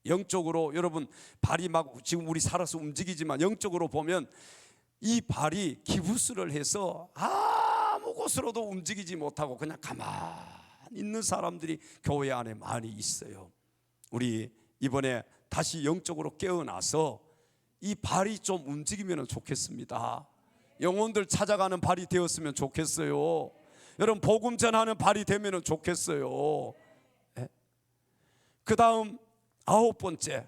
영적으로 여러분, 발이 막 지금 우리 살아서 움직이지만 영적으로 보면 이 발이 기부스를 해서 아무 곳으로도 움직이지 못하고 그냥 가만히 있는 사람들이 교회 안에 많이 있어요. 우리 이번에 다시 영적으로 깨어나서 이 발이 좀 움직이면 좋겠습니다. 영혼들 찾아가는 발이 되었으면 좋겠어요. 여러분, 복음 전하는 발이 되면 좋겠어요. 그 다음 9번째,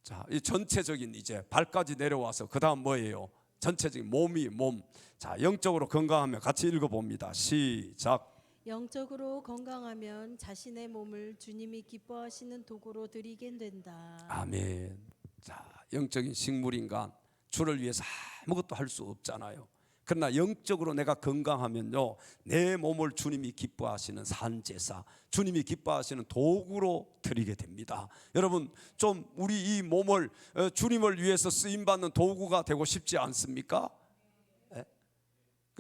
자, 이 전체적인 이제 발까지 내려와서 그 다음 뭐예요? 전체적인 몸. 자, 영적으로 건강하면 같이 읽어봅니다. 시작. 영적으로 건강하면 자신의 몸을 주님이 기뻐하시는 도구로 드리게 된다. 아멘. 자, 영적인 식물인간, 주를 위해서 아무것도 할 수 없잖아요. 그러나 영적으로 내가 건강하면요, 내 몸을 주님이 기뻐하시는 산제사, 주님이 기뻐하시는 도구로 드리게 됩니다. 여러분, 좀 우리 이 몸을 주님을 위해서 쓰임받는 도구가 되고 싶지 않습니까?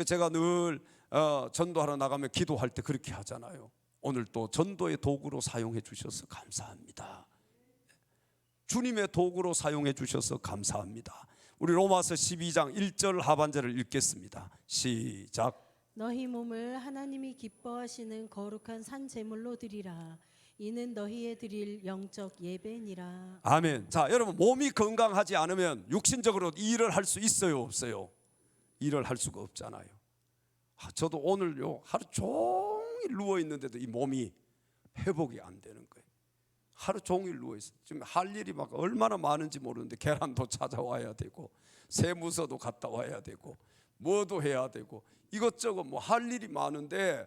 제가 늘 전도하러 나가면 기도할 때 그렇게 하잖아요. 오늘 또 전도의 도구로 사용해 주셔서 감사합니다. 주님의 도구로 사용해 주셔서 감사합니다. 우리 로마서 12장 1절 하반절을 읽겠습니다. 시작. 너희 몸을 하나님이 기뻐하시는 거룩한 산 제물로 드리라. 이는 너희의 드릴 영적 예배니라. 아멘. 자, 여러분, 몸이 건강하지 않으면 육신적으로 일을 할 수 있어요, 없어요? 일을 할 수가 없잖아요. 저도 오늘요 하루 종일 누워 있는데도 이 몸이 회복이 안 되는 거예요. 하루 종일 누워 있어요. 지금 할 일이 막 얼마나 많은지 모르는데 계란도 찾아와야 되고 세무서도 갔다 와야 되고 뭐도 해야 되고 이것저것 뭐 할 일이 많은데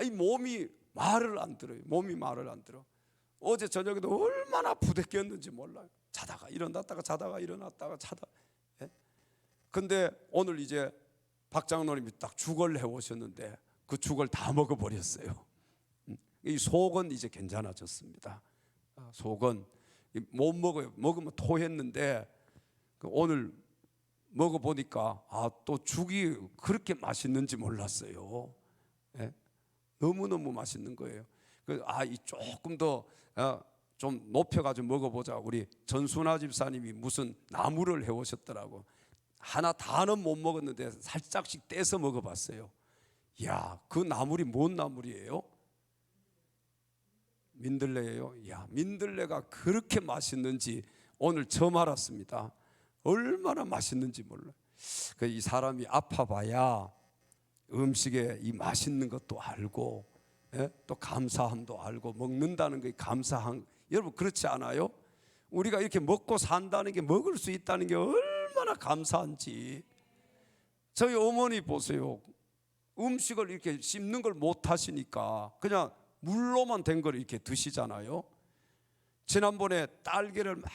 이 몸이 말을 안 들어요. 몸이 말을 안 들어. 어제 저녁에도 얼마나 부대꼈는지 몰라요. 자다가 일어났다가 자다가 일어났다가 자다. 근데 오늘 이제 박 장로님이 딱 죽을 해오셨는데 그 죽을 다 먹어버렸어요. 이 속은 이제 괜찮아졌습니다. 속은 못 먹어요. 먹으면 토했는데 오늘 먹어보니까 또 죽이 그렇게 맛있는지 몰랐어요. 너무너무 맛있는 거예요. 이 조금 더 좀 높여가지고 먹어보자. 우리 전순아 집사님이 무슨 나물을 해오셨더라고. 하나 다는 못 먹었는데 살짝씩 떼서 먹어봤어요. 이야, 그 나물이 뭔 나물이에요? 민들레예요. 이야, 민들레가 그렇게 맛있는지 오늘 처음 알았습니다. 얼마나 맛있는지 몰라요. 이 사람이 아파봐야 음식에 이 맛있는 것도 알고, 예? 또 감사함도 알고, 먹는다는 게 감사한, 여러분 그렇지 않아요? 우리가 이렇게 먹고 산다는 게, 먹을 수 있다는 게 얼마나 감사한지. 저희 어머니 보세요. 음식을 이렇게 씹는 걸 못 하시니까 그냥 물로만 된 걸 이렇게 드시잖아요. 지난번에 딸기를 막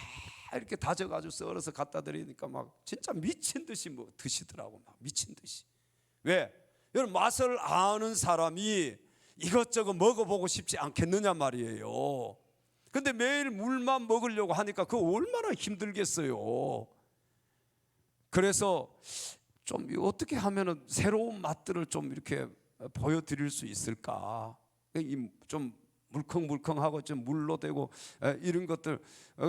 이렇게 다져가지고 썰어서 갖다 드리니까 막 진짜 미친 듯이 뭐 드시더라고. 막 미친 듯이. 왜? 여러분, 맛을 아는 사람이 이것저것 먹어보고 싶지 않겠느냐 말이에요. 근데 매일 물만 먹으려고 하니까 그거 얼마나 힘들겠어요. 그래서 좀 어떻게 하면은 새로운 맛들을 좀 이렇게 보여드릴 수 있을까? 좀 물컹물컹하고 좀 물로 되고 이런 것들,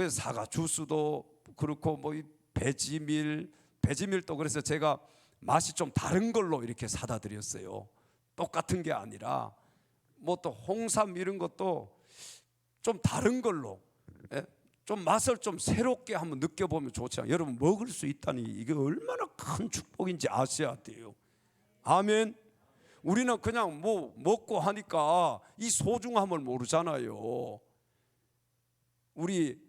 사과 주스도 그렇고 뭐 배지밀도 그래서 제가 맛이 좀 다른 걸로 이렇게 사다 드렸어요. 똑같은 게 아니라 뭐 또 홍삼 이런 것도 좀 다른 걸로, 좀 맛을 좀 새롭게 한번 느껴보면 좋지 않아요? 여러분, 먹을 수 있다니 이게 얼마나 큰 축복인지 아셔야 돼요. 아멘. 우리는 그냥 뭐 먹고 하니까 이 소중함을 모르잖아요. 우리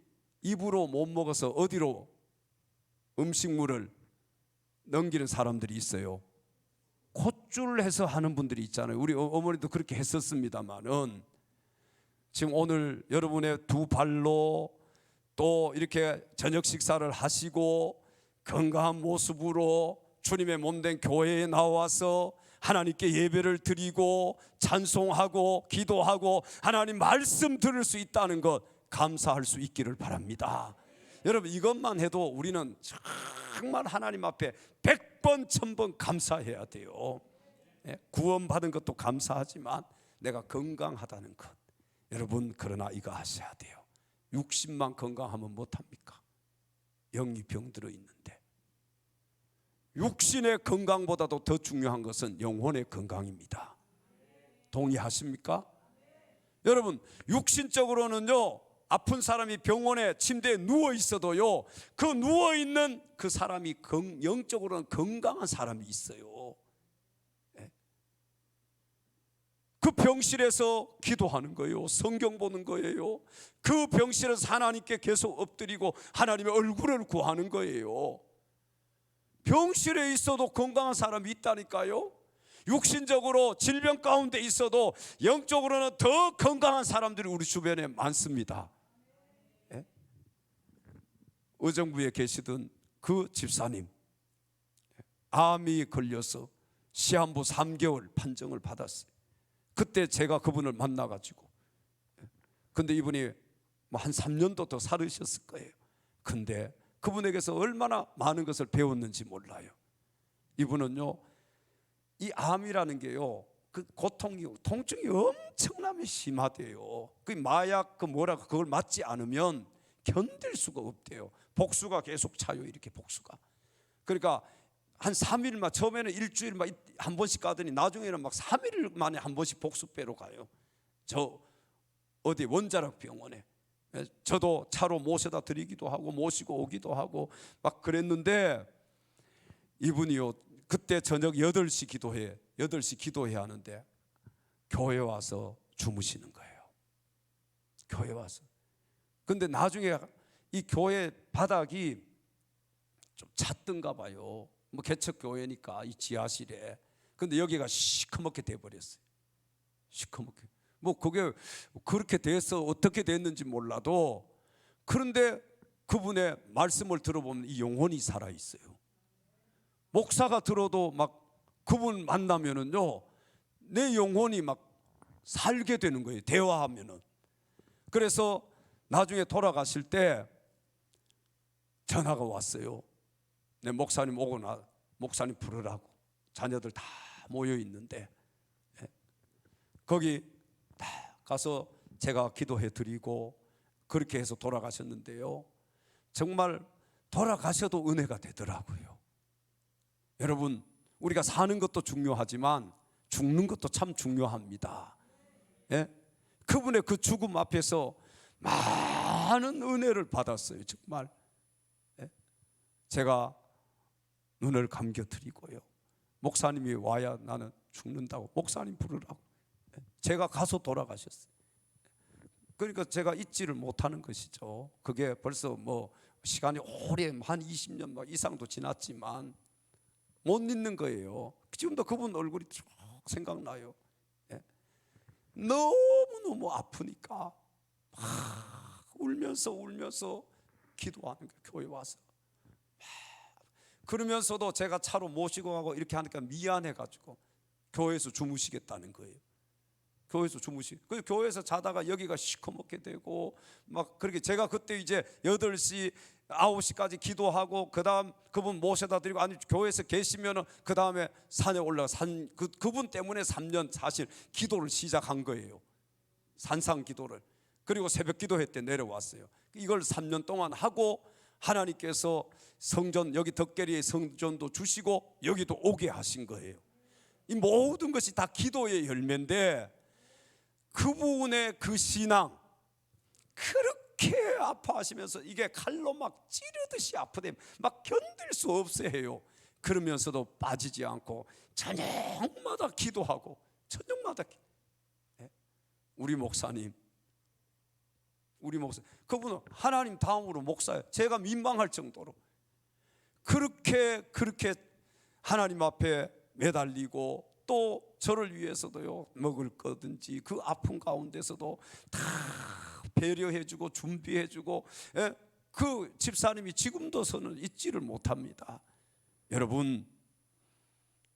입으로 못 먹어서 어디로 음식물을 넘기는 사람들이 있어요. 콧줄 해서 하는 분들이 있잖아요. 우리 어머니도 그렇게 했었습니다만은 지금 오늘 여러분의 두 발로 또 이렇게 저녁 식사를 하시고 건강한 모습으로 주님의 몸된 교회에 나와서 하나님께 예배를 드리고 찬송하고 기도하고 하나님 말씀 들을 수 있다는 것 감사할 수 있기를 바랍니다. 여러분, 이것만 해도 우리는 정말 하나님 앞에 100번 1000번 감사해야 돼요. 구원받은 것도 감사하지만 내가 건강하다는 것, 여러분, 그러나 이거 아셔야 돼요. 60만 건강하면 못합니까? 영이 병들어 있는데. 육신의 건강보다도 더 중요한 것은 영혼의 건강입니다. 동의하십니까? 여러분, 육신적으로는요, 아픈 사람이 병원에 침대에 누워 있어도요, 그 누워 있는 그 사람이 영적으로는 건강한 사람이 있어요. 그 병실에서 기도하는 거예요. 성경 보는 거예요. 그 병실에서 하나님께 계속 엎드리고 하나님의 얼굴을 구하는 거예요. 병실에 있어도 건강한 사람이 있다니까요. 육신적으로 질병 가운데 있어도 영적으로는 더 건강한 사람들이 우리 주변에 많습니다. 의정부에 계시던 그 집사님, 암이 걸려서 시한부 3개월 판정을 받았어요. 그때 제가 그분을 만나가지고, 근데 이분이 뭐 한 3년도 더 살으셨을 거예요. 근데 그분에게서 얼마나 많은 것을 배웠는지 몰라요. 이분은요, 이 암이라는 게요, 그 고통이, 통증이 엄청나게 심하대요. 그 마약, 그걸 맞지 않으면 견딜 수가 없대요. 복수가 계속 차요, 이렇게 복수가. 그러니까 한 3일만, 처음에는 일주일만 한 번씩 가더니 나중에는 막 3일 만에 한 번씩 복수배로 가요. 저 어디 원자력 병원에. 저도 차로 모셔다 드리기도 하고 모시고 오기도 하고 막 그랬는데, 이분이요, 그때 저녁 8시 기도해야 하는데 교회 와서 주무시는 거예요. 교회 와서. 근데 나중에 이 교회 바닥이 좀 찼던가 봐요. 뭐 개척교회니까 이 지하실에. 근데 여기가 시커멓게 돼버렸어요. 시커멓게. 뭐 그게 그렇게 돼서 어떻게 됐는지 몰라도, 그런데 그분의 말씀을 들어보면 이 영혼이 살아있어요. 목사가 들어도 막 그분 만나면은요, 내 영혼이 막 살게 되는 거예요, 대화하면은. 그래서 나중에 돌아가실 때 전화가 왔어요. 내 목사님 오고 목사님 부르라고. 자녀들 다 모여 있는데, 거기 다 가서 제가 기도해 드리고 그렇게 해서 돌아가셨는데요, 정말 돌아가셔도 은혜가 되더라고요. 여러분, 우리가 사는 것도 중요하지만 죽는 것도 참 중요합니다. 그분의 그 죽음 앞에서 많은 은혜를 받았어요. 정말 제가 눈을 감겨 드리고요, 목사님이 와야 나는 죽는다고, 목사님 부르라고. 제가 가서 돌아가셨어요. 그러니까 제가 잊지를 못하는 것이죠. 그게 벌써 뭐 시간이 오래 한 20년 이상도 지났지만 못 잊는 거예요. 지금도 그분 얼굴이 쭉 생각나요. 너무너무 아프니까 막 울면서 기도하는 거예요. 교회 와서. 그러면서도 제가 차로 모시고 가고 이렇게 하니까 미안해가지고 교회에서 주무시겠다는 거예요. 교회에서 그 교회에서 자다가 여기가 시커멓게 되고 막 그렇게, 제가 그때 이제 8시 9시까지 기도하고 그다음 그분 모셔다 드리고, 아니 교회에서 계시면은 그다음에 산에 올라가 그분 때문에 3년 사실 기도를 시작한 거예요. 산상 기도를. 그리고 새벽 기도회 때 내려왔어요. 이걸 3년 동안 하고 하나님께서 성전, 여기 덕계리에 성전도 주시고 여기도 오게 하신 거예요. 이 모든 것이 다 기도의 열매인데, 그분의 그 신앙, 그렇게 아파하시면서 이게 칼로 막 찌르듯이 아프대, 막 견딜 수 없어 해요. 그러면서도 빠지지 않고 저녁마다 기도하고 저녁마다 우리 목사님, 그분은 하나님 다음으로 목사예요. 제가 민망할 정도로 그렇게 하나님 앞에 매달리고, 또 저를 위해서도요, 먹을 거든지 그 아픈 가운데서도 다 배려해주고 준비해주고, 그 집사님이 지금도 저는 잊지를 못합니다. 여러분,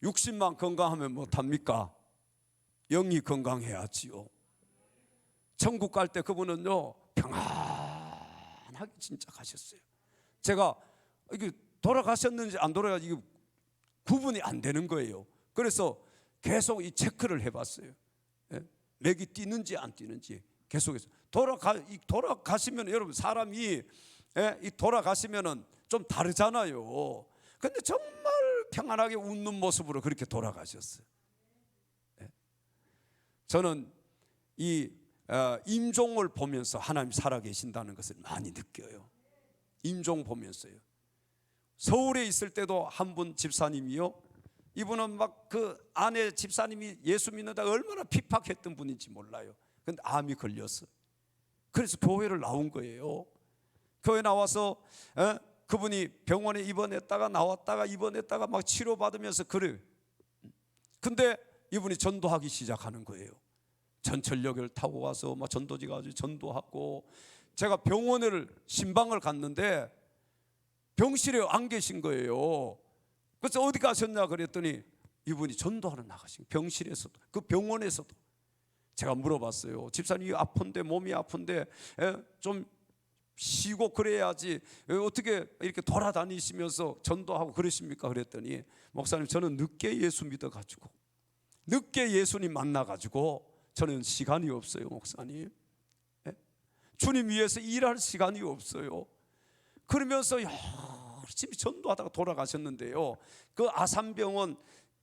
육신만 건강하면 못합니까? 영이 건강해야지요. 천국 갈 때 그분은요 평안하게 진짜 가셨어요. 제가 이게 돌아가셨는지 안 돌아가는지 이게 구분이 안 되는 거예요. 그래서 계속 이 체크를 해봤어요. 맥이 뛰는지 안 뛰는지 계속해서. 돌아가시면 여러분, 사람이 이 돌아가시면은 좀 다르잖아요. 근데 정말 평안하게 웃는 모습으로 그렇게 돌아가셨어요. 저는 이 임종을 보면서 하나님 살아계신다는 것을 많이 느껴요. 임종 보면서요. 서울에 있을 때도 한 분 집사님이요, 이분은 막 그 아내 집사님이 예수 믿는다 얼마나 핍박했던 분인지 몰라요. 근데 암이 걸렸어요. 그래서 교회를 나온 거예요. 교회 나와서 그분이 병원에 입원했다가 나왔다가 입원했다가 막 치료받으면서 그래요. 근데 이분이 전도하기 시작하는 거예요. 전철역을 타고 가서 막 전도지 가서 전도하고, 제가 병원을 신방을 갔는데 병실에 안 계신 거예요. 그래서 어디 가셨냐 그랬더니 이분이 전도하러 나가신 거예요. 병실에서도, 그 병원에서도. 제가 물어봤어요. 집사님 아픈데, 몸이 아픈데 좀 쉬고 그래야지 어떻게 이렇게 돌아다니시면서 전도하고 그러십니까? 그랬더니, 목사님 저는 늦게 예수 믿어가지고, 늦게 예수님 만나가지고 저는 시간이 없어요, 목사님. 주님 위해서 일할 시간이 없어요. 그러면서 열심히 전도하다가 돌아가셨는데요, 그 아산병원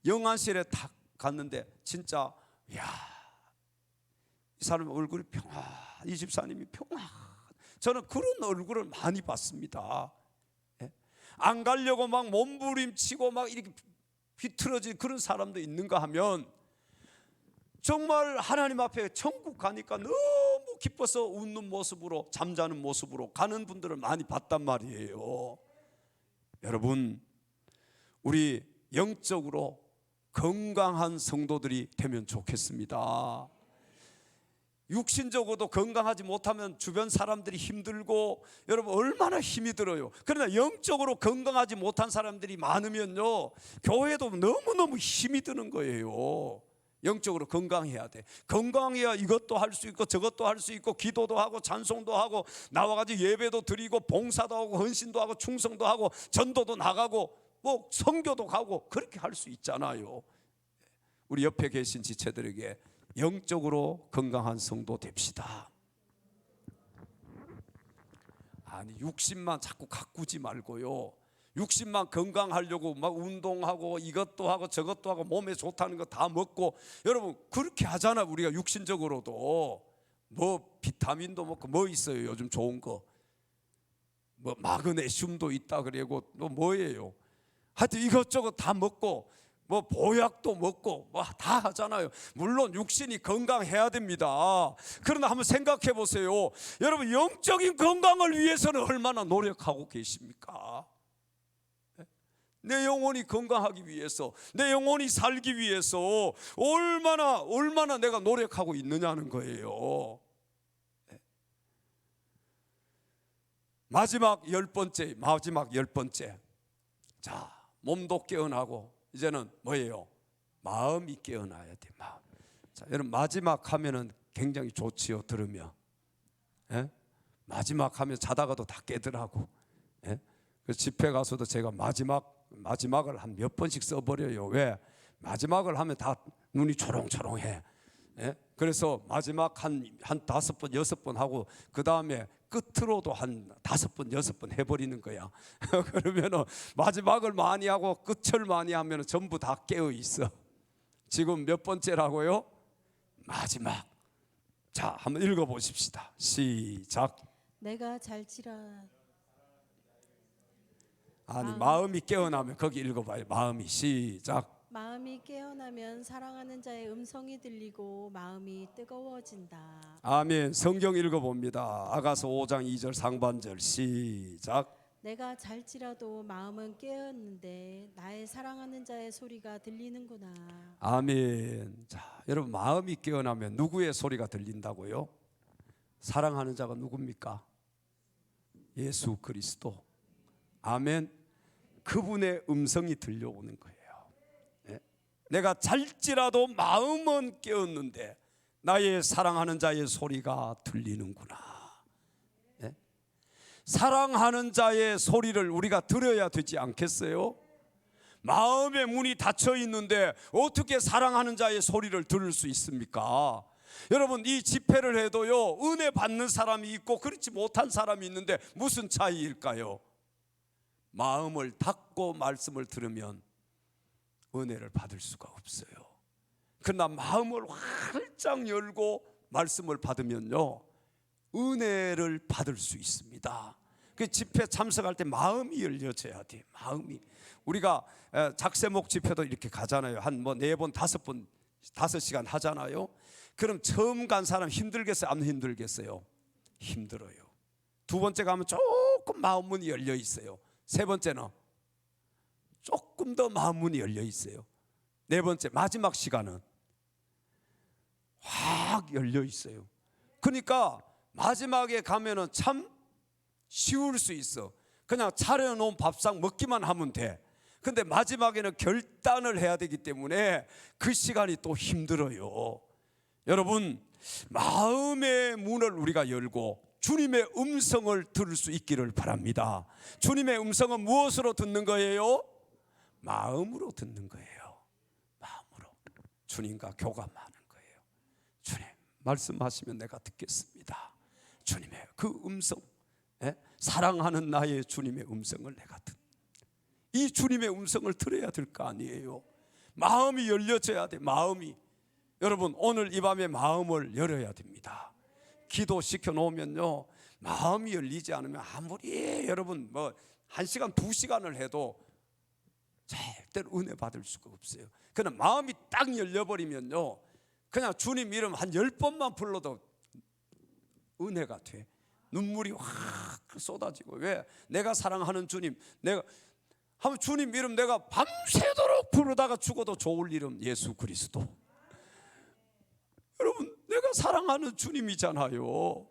영안실에 딱 갔는데 진짜 이 사람 얼굴이 이 집사님이 저는 그런 얼굴을 많이 봤습니다. 안 가려고 막 몸부림치고 막 이렇게 비틀어진 그런 사람도 있는가 하면, 정말 하나님 앞에 천국 가니까 너무 기뻐서 웃는 모습으로, 잠자는 모습으로 가는 분들을 많이 봤단 말이에요. 여러분, 우리 영적으로 건강한 성도들이 되면 좋겠습니다. 육신적으로도 건강하지 못하면 주변 사람들이 힘들고, 여러분 얼마나 힘이 들어요. 그러나 영적으로 건강하지 못한 사람들이 많으면요, 교회도 너무너무 힘이 드는 거예요. 영적으로 건강해야 돼. 건강해야 이것도 할 수 있고 저것도 할 수 있고, 기도도 하고 찬송도 하고 나와가지고 예배도 드리고 봉사도 하고 헌신도 하고 충성도 하고 전도도 나가고 뭐 선교도 가고 그렇게 할 수 있잖아요. 우리 옆에 계신 지체들에게 영적으로 건강한 성도 됩시다. 아니 육신만 자꾸 가꾸지 말고요, 육신만 건강하려고 막 운동하고 이것도 하고 저것도 하고 몸에 좋다는 거 다 먹고, 여러분 그렇게 하잖아. 우리가 육신적으로도 뭐 비타민도 먹고 뭐 있어요 요즘 좋은 거, 뭐 마그네슘도 있다 그러고 또 뭐예요, 하여튼 이것저것 다 먹고 뭐 보약도 먹고 뭐 다 하잖아요. 물론 육신이 건강해야 됩니다. 그러나 한번 생각해 보세요. 여러분, 영적인 건강을 위해서는 얼마나 노력하고 계십니까? 내 영혼이 건강하기 위해서, 내 영혼이 살기 위해서 얼마나 내가 노력하고 있느냐는 거예요. 마지막 열 번째. 자, 몸도 깨어나고 이제는 뭐예요? 마음이 깨어나야 돼. 마음. 자, 여러분, 마지막 하면은 굉장히 좋지요. 들으면. 예? 마지막 하면 자다가도 다 깨더라고. 예? 그 집회 가서도 제가 마지막을 한 몇 번씩 써버려요. 왜? 마지막을 하면 다 눈이 초롱초롱해. 예? 그래서 마지막 한 5번, 6번 하고 그 다음에 끝으로도 한 5번, 6번 해버리는 거야. 그러면은 마지막을 많이 하고 끝을 많이 하면 전부 다 깨어 있어. 지금 몇 번째라고요? 마지막. 자, 한번 읽어보십시다. 시작. 내가 잘지라. 마음이 깨어나면 거기 읽어봐요. 마음이. 시작. 마음이 깨어나면 사랑하는 자의 음성이 들리고 마음이 뜨거워진다. 아멘. 성경 읽어봅니다. 아가서 5장 2절 상반절. 시작. 내가 잘지라도 마음은 깨었는데 나의 사랑하는 자의 소리가 들리는구나. 아멘. 자, 여러분, 마음이 깨어나면 누구의 소리가 들린다고요? 사랑하는 자가 누굽니까? 예수 그리스도. 아멘. 그분의 음성이 들려오는 거예요. 네? 내가 잘지라도 마음은 깨었는데 나의 사랑하는 자의 소리가 들리는구나. 네? 사랑하는 자의 소리를 우리가 들어야 되지 않겠어요? 마음의 문이 닫혀 있는데 어떻게 사랑하는 자의 소리를 들을 수 있습니까? 여러분, 이 집회를 해도요, 은혜 받는 사람이 있고 그렇지 못한 사람이 있는데 무슨 차이일까요? 마음을 닫고 말씀을 들으면 은혜를 받을 수가 없어요. 그러나 마음을 활짝 열고 말씀을 받으면요, 은혜를 받을 수 있습니다. 그 집회 참석할 때 마음이 열려져야 돼. 마음이. 우리가 작세목 집회도 이렇게 가잖아요. 한 뭐 4번, 5번, 5시간 하잖아요. 그럼 처음 간 사람 힘들겠어요? 안 힘들겠어요? 힘들어요. 두 번째 가면 조금 마음 문이 열려 있어요. 세 번째는 조금 더 마음 문이 열려 있어요. 네 번째, 마지막 시간은 확 열려 있어요. 그러니까 마지막에 가면은 참 쉬울 수 있어. 그냥 차려놓은 밥상 먹기만 하면 돼. 근데 마지막에는 결단을 해야 되기 때문에 그 시간이 또 힘들어요. 여러분, 마음의 문을 우리가 열고 주님의 음성을 들을 수 있기를 바랍니다. 주님의 음성은 무엇으로 듣는 거예요? 마음으로 듣는 거예요. 마음으로. 주님과 교감하는 거예요. 주님, 말씀하시면 내가 듣겠습니다. 주님의 그 음성, 사랑하는 나의 주님의 음성을 내가 이 주님의 음성을 들어야 될 거 아니에요. 마음이 열려져야 돼. 마음이. 여러분, 오늘 이 밤에 마음을 열어야 됩니다. 기도시켜 놓으면요, 마음이 열리지 않으면 아무리 여러분 뭐 1시간 2시간을 해도 절대로 은혜 받을 수가 없어요. 그냥 마음이 딱 열려버리면요, 그냥 주님 이름 한 10번만 불러도 은혜가 돼. 눈물이 확 쏟아지고. 왜? 내가 사랑하는 주님, 내가 하면 주님 이름 내가 밤새도록 부르다가 죽어도 좋을 이름 예수 그리스도. 여러분, 내가 사랑하는 주님이잖아요.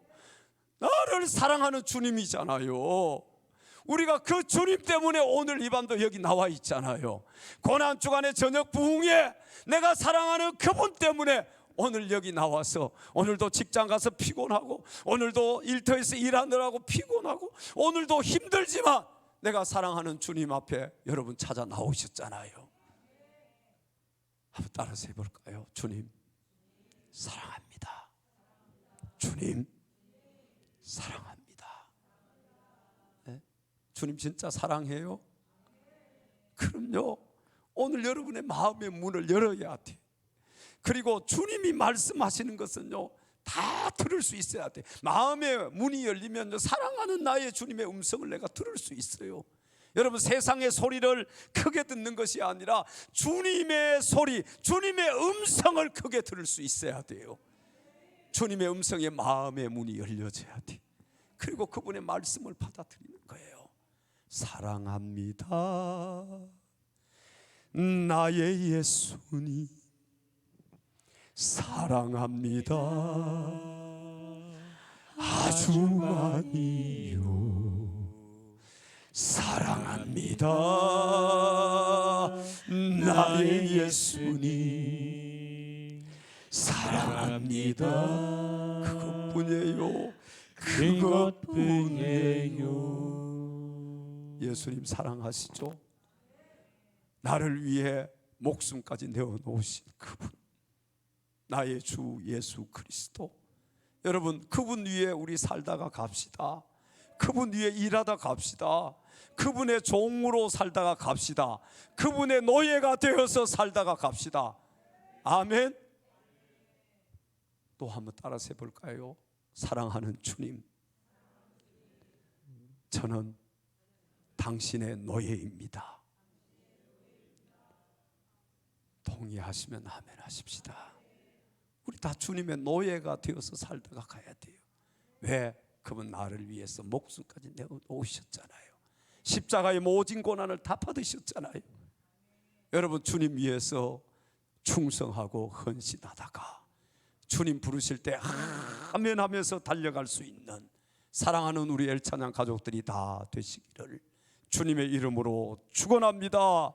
나를 사랑하는 주님이잖아요. 우리가 그 주님 때문에 오늘 이 밤도 여기 나와 있잖아요. 고난 주간의 저녁 부흥에 내가 사랑하는 그분 때문에 오늘 여기 나와서, 오늘도 직장 가서 피곤하고, 오늘도 일터에서 일하느라고 피곤하고, 오늘도 힘들지만 내가 사랑하는 주님 앞에 여러분 찾아 나오셨잖아요. 한번 따라서 해볼까요? 주님 사랑합니다. 주님 사랑합니다. 네? 주님 진짜 사랑해요? 그럼요. 오늘 여러분의 마음의 문을 열어야 돼. 그리고 주님이 말씀하시는 것은요, 다 들을 수 있어야 돼. 마음의 문이 열리면 사랑하는 나의 주님의 음성을 내가 들을 수 있어요. 여러분, 세상의 소리를 크게 듣는 것이 아니라 주님의 소리, 주님의 음성을 크게 들을 수 있어야 돼요. 주님의 음성에 마음의 문이 열려져야 돼. 그리고 그분의 말씀을 받아들이는 거예요. 사랑합니다, 나의 예수님. 사랑합니다, 아주 많이요. 사랑합니다, 나의 예수님. 사랑합니다, 그것뿐이에요. 그것뿐이에요. 예수님 사랑하시죠? 나를 위해 목숨까지 내어놓으신 그분, 나의 주 예수 그리스도. 여러분, 그분 위에 우리 살다가 갑시다. 그분 위에 일하다 갑시다. 그분의 종으로 살다가 갑시다. 그분의 노예가 되어서 살다가 갑시다. 아멘. 또 한번 따라서 해볼까요? 사랑하는 주님, 저는 당신의 노예입니다. 동의하시면 아멘 하십시다. 우리 다 주님의 노예가 되어서 살다가 가야 돼요. 왜? 그분 나를 위해서 목숨까지 내어놓으셨잖아요. 십자가의 모진 고난을 다 받으셨잖아요. 여러분, 주님 위해서 충성하고 헌신하다가 주님 부르실 때 아멘 하면서 달려갈 수 있는 사랑하는 우리 엘찬양 가족들이 다 되시기를 주님의 이름으로 축원합니다.